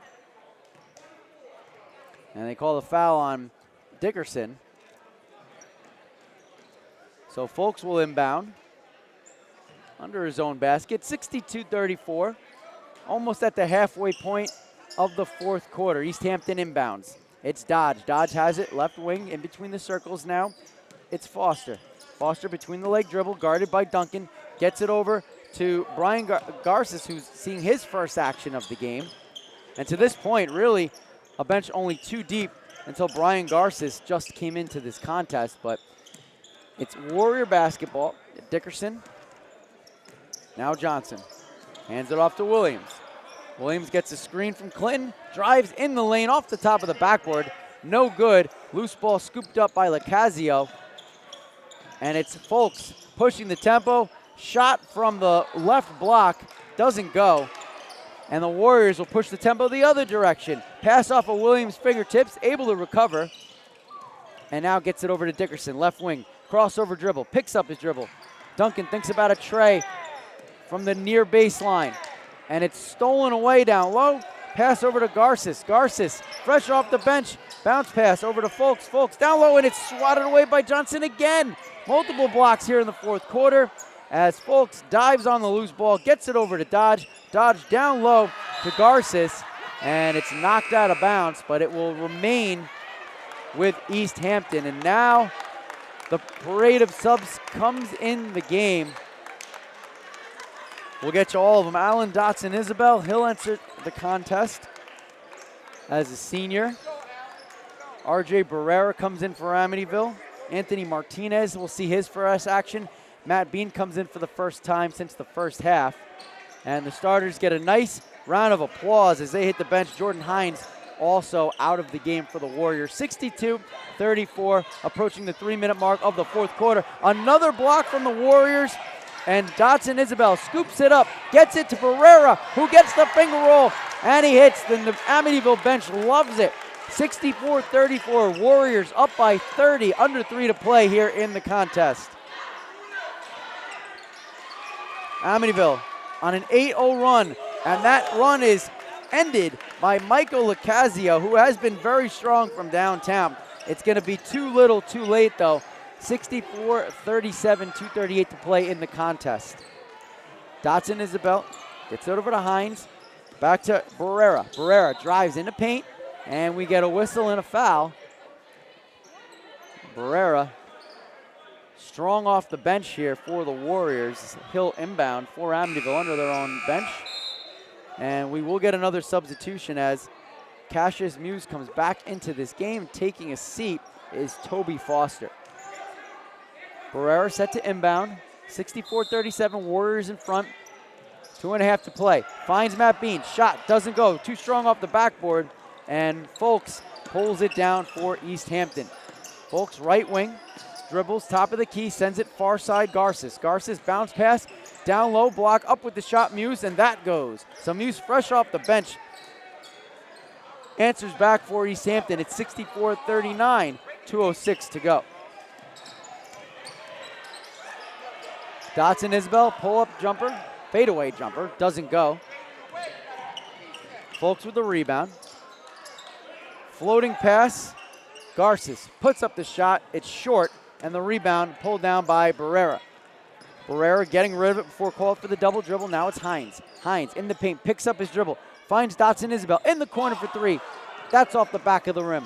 And they call the foul on Dickerson. So Folks will inbound under his own basket, 62-34. Almost at the halfway point of the fourth quarter. East Hampton inbounds. It's Dodge. Dodge has it, left wing, in between the circles now. It's Foster. Foster between the leg dribble, guarded by Duncan. Gets it over to Brian Garces, who's seeing his first action of the game. And to this point, really, a bench only 2 deep until Brian Garces just came into this contest. But it's Warrior basketball. Dickerson. Now Johnson. Hands it off to Williams. Williams gets a screen from Clinton, drives in the lane off the top of the backboard. No good. Loose ball scooped up by Lacazio. And it's Folks pushing the tempo. Shot from the left block doesn't go. And the Warriors will push the tempo the other direction. Pass off of Williams' fingertips, able to recover. And now gets it over to Dickerson, left wing. Crossover dribble, picks up his dribble. Duncan thinks about a tray from the near baseline. And it's stolen away down low. Pass over to Garces. Garces, fresh off the bench. Bounce pass over to Folks. Folks down low, and it's swatted away by Johnson again. Multiple blocks here in the fourth quarter as Folks dives on the loose ball, gets it over to Dodge. Dodge down low to Garces, and it's knocked out of bounds, but it will remain with East Hampton. And now the parade of subs comes in the game. We'll get you all of them. Alan Dotson Isabel, he'll enter the contest as a senior. RJ Barrera comes in for Amityville. Anthony Martinez will see his first action. Matt Bean comes in for the first time since the first half. And the starters get a nice round of applause as they hit the bench. Jordan Hines also out of the game for the Warriors. 62-34, approaching the 3-minute mark of the fourth quarter. Another block from the Warriors. And Dotson Isabel scoops it up, gets it to Barrera, who gets the finger roll, and he hits. Then the Amityville bench loves it. 64-34, Warriors up by 30, under 3 to play here in the contest. Amityville on an 8-0 run, and that run is ended by Michael Lacazio, who has been very strong from downtown. It's going to be too little, too late, though. 64-37, 2:38 to play in the contest. Dotson Isabel gets it over to Hines. Back to Barrera. Barrera drives into paint, and we get a whistle and a foul. Barrera strong off the bench here for the Warriors. He'll inbound for Amityville under their own bench. And we will get another substitution as Cassius Muse comes back into this game. Taking a seat is Toby Foster. Barrera set to inbound. 64-37, Warriors in front. 2.5 to play. Finds Matt Bean. Shot doesn't go. Too strong off the backboard. And Folks pulls it down for East Hampton. Folks right wing. Dribbles, top of the key, sends it far side, Garces. Garces bounce pass, down low, block, up with the shot, Muse, and that goes. So Muse fresh off the bench. Answers back for East Hampton. It's 64-39, 2:06 to go. Dotson Isabel, pull-up jumper, fadeaway jumper, doesn't go. Folks with the rebound. Floating pass, Garces puts up the shot, it's short, and the rebound pulled down by Barrera. Barrera getting rid of it before called for the double dribble. Now it's Hines. Hines in the paint, picks up his dribble, finds Dotson Isabel in the corner for 3. That's off the back of the rim.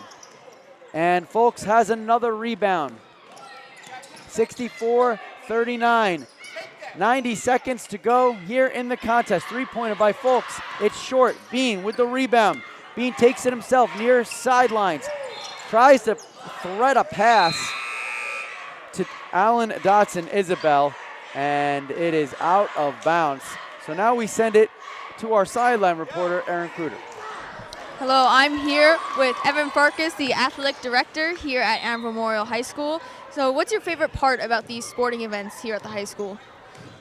And Folks has another rebound. 64-39. 90 seconds to go here in the contest. 3-pointer by Folks. It's short. Bean with the rebound. Bean takes it himself near sidelines. Tries to thread a pass to Alan Dotson Isabel, and it is out of bounds. So now we send it to our sideline reporter, Aaron Kruder. Hello, I'm here with Evan Farkas, the athletic director here at Ann Memorial High School. So what's your favorite part about these sporting events here at the high school?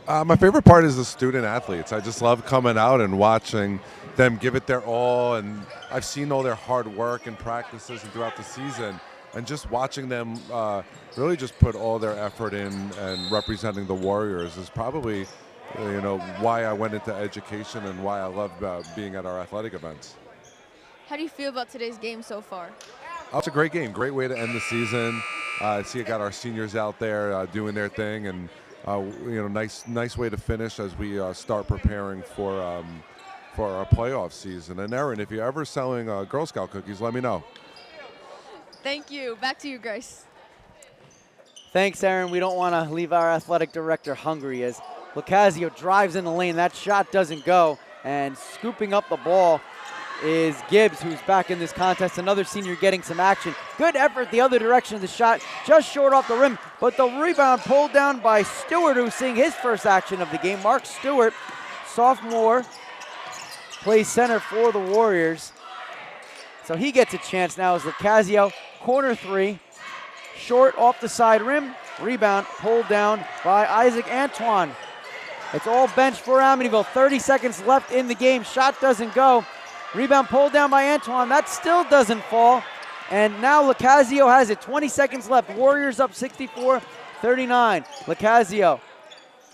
My favorite part is the student athletes. I just love coming out and watching them give it their all, and I've seen all their hard work and practices and throughout the season, and just watching them really just put all their effort in and representing the Warriors is probably why I went into education and why I love being at our athletic events. How do you feel about today's game so far? It's a great game, great way to end the season. I see I got our seniors out there doing their thing, and nice way to finish as we start preparing for our playoff season. And Erin, if you're ever selling Girl Scout cookies, let me know. Thank you. Back to you, Grace. Thanks, Aaron. We don't want to leave our athletic director hungry as Locasio drives in the lane. That shot doesn't go, and scooping up the ball is Gibbs, who's back in this contest. Another senior getting some action. Good effort the other direction of the shot, just short off the rim, but the rebound pulled down by Stewart, who's seeing his first action of the game. Mark Stewart, sophomore, plays center for the Warriors. So he gets a chance now as Locasio, corner three, short off the side rim, rebound pulled down by Isaac Antoine. It's all bench for Amityville. 30 seconds left in the game. Shot doesn't go. Rebound pulled down by Antoine. That still doesn't fall. And now Locasio has it. 20 seconds left. Warriors up 64-39. Locasio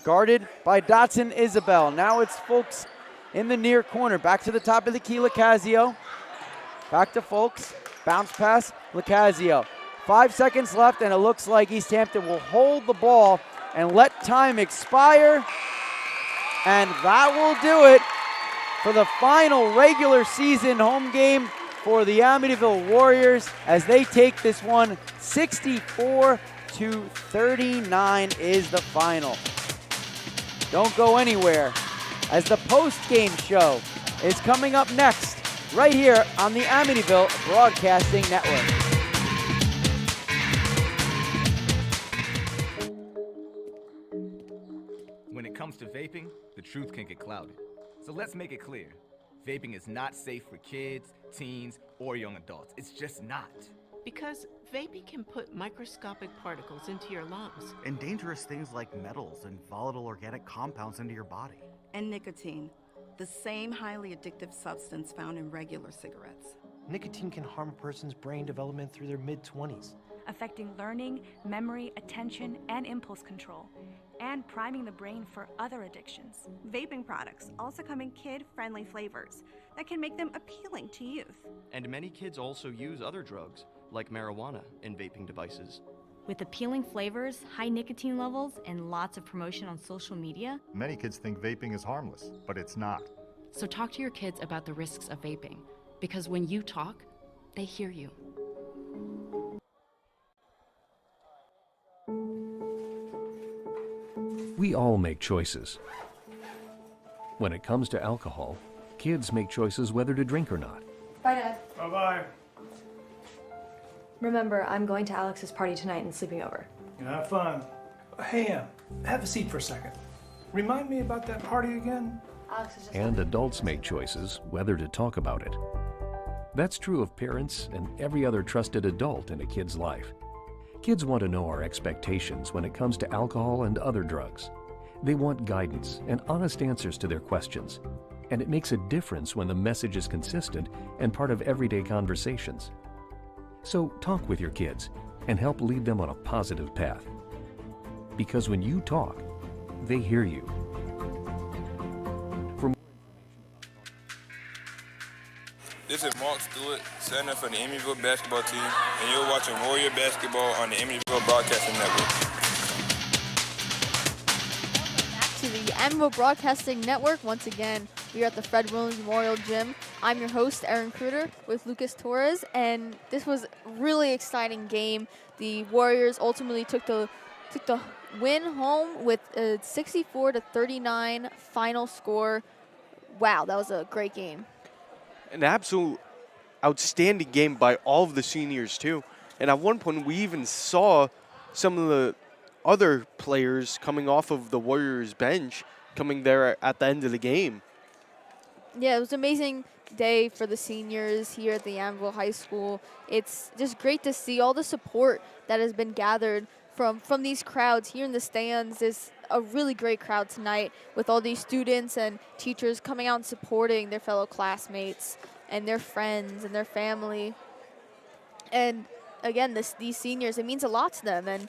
guarded by Dotson Isabel. Now it's Folks in the near corner. Back to the top of the key, Locasio. Back to Folks. Bounce pass, Locasio. 5 seconds left, and it looks like East Hampton will hold the ball and let time expire. And that will do it for the final regular season home game for the Amityville Warriors as they take this one. 64-39 is the final. Don't go anywhere as the post-game show is coming up next right here on the Amityville Broadcasting Network. When it comes to vaping, the truth can get clouded. So let's make it clear. Vaping is not safe for kids, teens, or young adults. It's just not. Because vaping can put microscopic particles into your lungs. And dangerous things like metals and volatile organic compounds into your body. And nicotine, the same highly addictive substance found in regular cigarettes. Nicotine can harm a person's brain development through their mid-20s, affecting learning, memory, attention, and impulse control, and priming the brain for other addictions. Vaping products also come in kid-friendly flavors that can make them appealing to youth. And many kids also use other drugs, like marijuana, in vaping devices. With appealing flavors, high nicotine levels, and lots of promotion on social media, Many kids think vaping is harmless, but it's not. So talk to your kids about the risks of vaping, because when you talk, they hear you. We all make choices. When it comes to alcohol, kids make choices whether to drink or not. Bye, Dad. Bye-bye. Remember, I'm going to Alex's party tonight and sleeping over. Have fun. Hey, have a seat for a second. Remind me about that party again? Alex is just And adults make choices whether to talk about it. That's true of parents and every other trusted adult in a kid's life. Kids want to know our expectations when it comes to alcohol and other drugs. They want guidance and honest answers to their questions. And it makes a difference when the message is consistent and part of everyday conversations. So talk with your kids and help lead them on a positive path. Because when you talk, they hear you. This is Mark Stewart, center for the Amityville basketball team, and you're watching Warrior Basketball on the Amityville Broadcasting Network. Back to the Amityville Broadcasting Network. Once again, we are at the Fred Williams Memorial Gym. I'm your host, Aaron Kruder, with Lucas Torres, and this was a really exciting game. The Warriors ultimately took the win home with a 64-39 final score. Wow, that was a great game. An absolute outstanding game by all of the seniors too. And at one point, we even saw some of the other players coming off of the Warriors bench coming there at the end of the game. Yeah, it was an amazing day for the seniors here at the Amityville High School. It's just great to see all the support that has been gathered from these crowds here in the stands. There's a really great crowd tonight with all these students and teachers coming out and supporting their fellow classmates and their friends and their family. And again, these seniors, it means a lot to them. And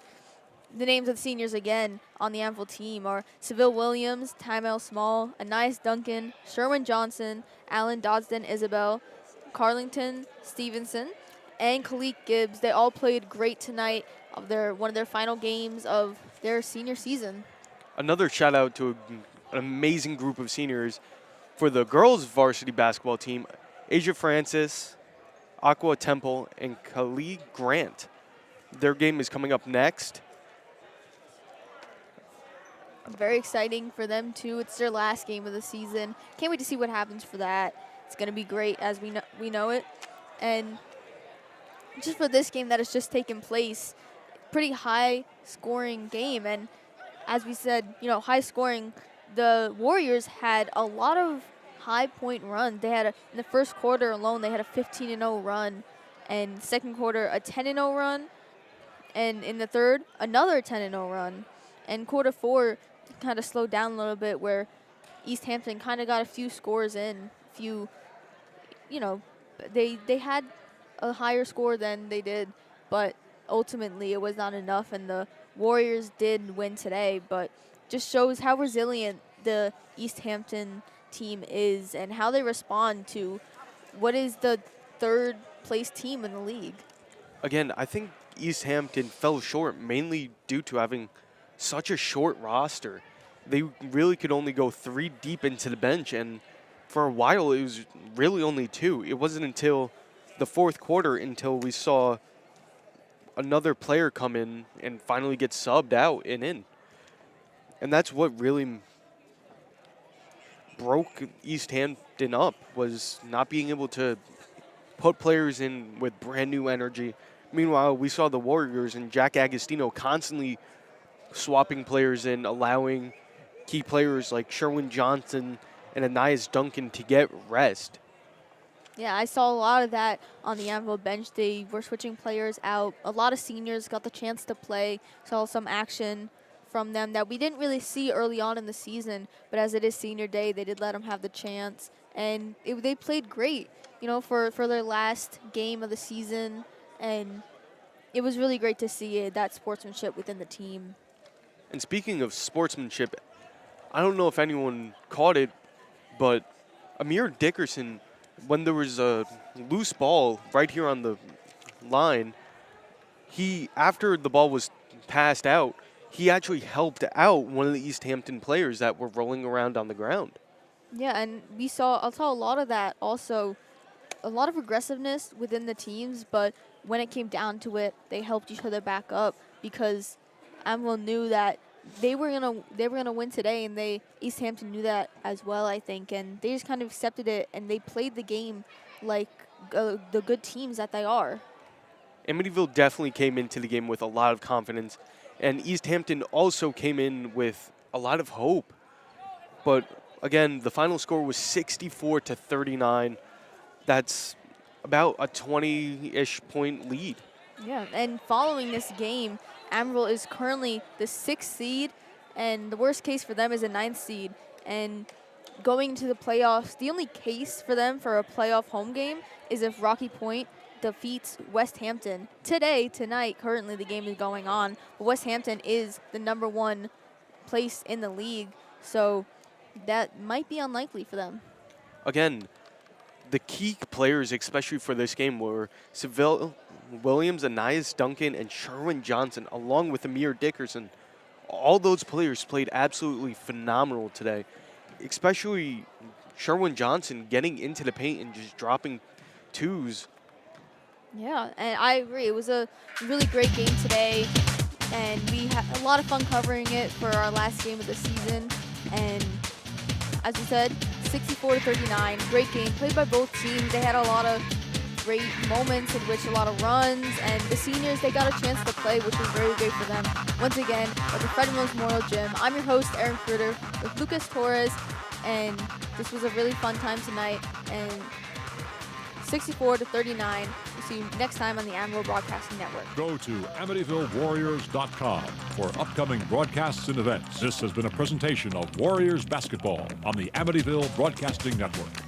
the names of the seniors again on the Amityville team are Seville Williams, Tymel Small, Anais Duncan, Sherwin Johnson, Alan Dodson Isabel, Carlington Stevenson, and Khalik Gibbs. They all played great tonight of one of their final games of their senior season. Another shout out to an amazing group of seniors for the girls varsity basketball team, Asia Francis, Aqua Temple, and Khalid Grant. Their game is coming up next. Very exciting for them too. It's their last game of the season. Can't wait to see what happens for that. It's going to be great as we know it. And just for this game that has just taken place, pretty high scoring game. And as we said, high scoring. The Warriors had a lot of high point runs. They had in the first quarter alone, they had a 15-0 run, and second quarter a 10-0 run, and in the third another 10-0 run. And quarter four kind of slowed down a little bit, where East Hampton kind of got a few scores in, they had a higher score than they did, but ultimately it was not enough, and the Warriors did win today. But just shows how resilient the East Hampton team is and how they respond to what is the third place team in the league. Again, I think East Hampton fell short mainly due to having such a short roster. They really could only go 3 deep into the bench, and for a while it was really only 2. It wasn't until the fourth quarter until we saw another player come in and finally get subbed out and in. And that's what really broke East Hampton up, was not being able to put players in with brand new energy. Meanwhile, we saw the Warriors and Jack Agostino constantly swapping players in, allowing key players like Sherwin Johnson and Anais Duncan to get rest. Yeah, I saw a lot of that on the Amityville bench. They were switching players out. A lot of seniors got the chance to play, saw some action from them that we didn't really see early on in the season, but as it is senior day, they did let them have the chance, and they played great, for their last game of the season, and it was really great to see that sportsmanship within the team. And speaking of sportsmanship, I don't know if anyone caught it, but Amir Dickerson, when there was a loose ball right here on the line, after the ball was passed out, he actually helped out one of the East Hampton players that were rolling around on the ground. Yeah, and I saw a lot of that also, a lot of aggressiveness within the teams, but when it came down to it, they helped each other back up because Amityville knew that they were gonna win today, and East Hampton knew that as well, I think, and they just kind of accepted it, and they played the game like the good teams that they are. Amityville definitely came into the game with a lot of confidence, and East Hampton also came in with a lot of hope. But again, the final score was 64-39. That's about a 20-ish point lead. Yeah, and following this game, Amityville is currently the 6th seed, and the worst case for them is a 9th seed. And going to the playoffs, the only case for them for a playoff home game is if Rocky Point defeats West Hampton. Tonight, currently the game is going on, but West Hampton is the number 1 place in the league, so that might be unlikely for them. Again, the key players, especially for this game, were Seville Williams, Anais Duncan, and Sherwin Johnson, along with Amir Dickerson. All those players played absolutely phenomenal today, especially Sherwin Johnson getting into the paint and just dropping 2s. Yeah, and I agree. It was a really great game today, and we had a lot of fun covering it for our last game of the season. And as we said, 64-39, great game played by both teams. They had a lot of great moments in which a lot of runs, and the seniors, they got a chance to play, which was very great for them. Once again, at the Fred Williams Memorial Gym, I'm your host, Aaron Kruder, with Lucas Torres, and this was a really fun time tonight, and 64-39. We'll see you next time on the Amityville Broadcasting Network. Go to AmityvilleWarriors.com for upcoming broadcasts and events. This has been a presentation of Warriors Basketball on the Amityville Broadcasting Network.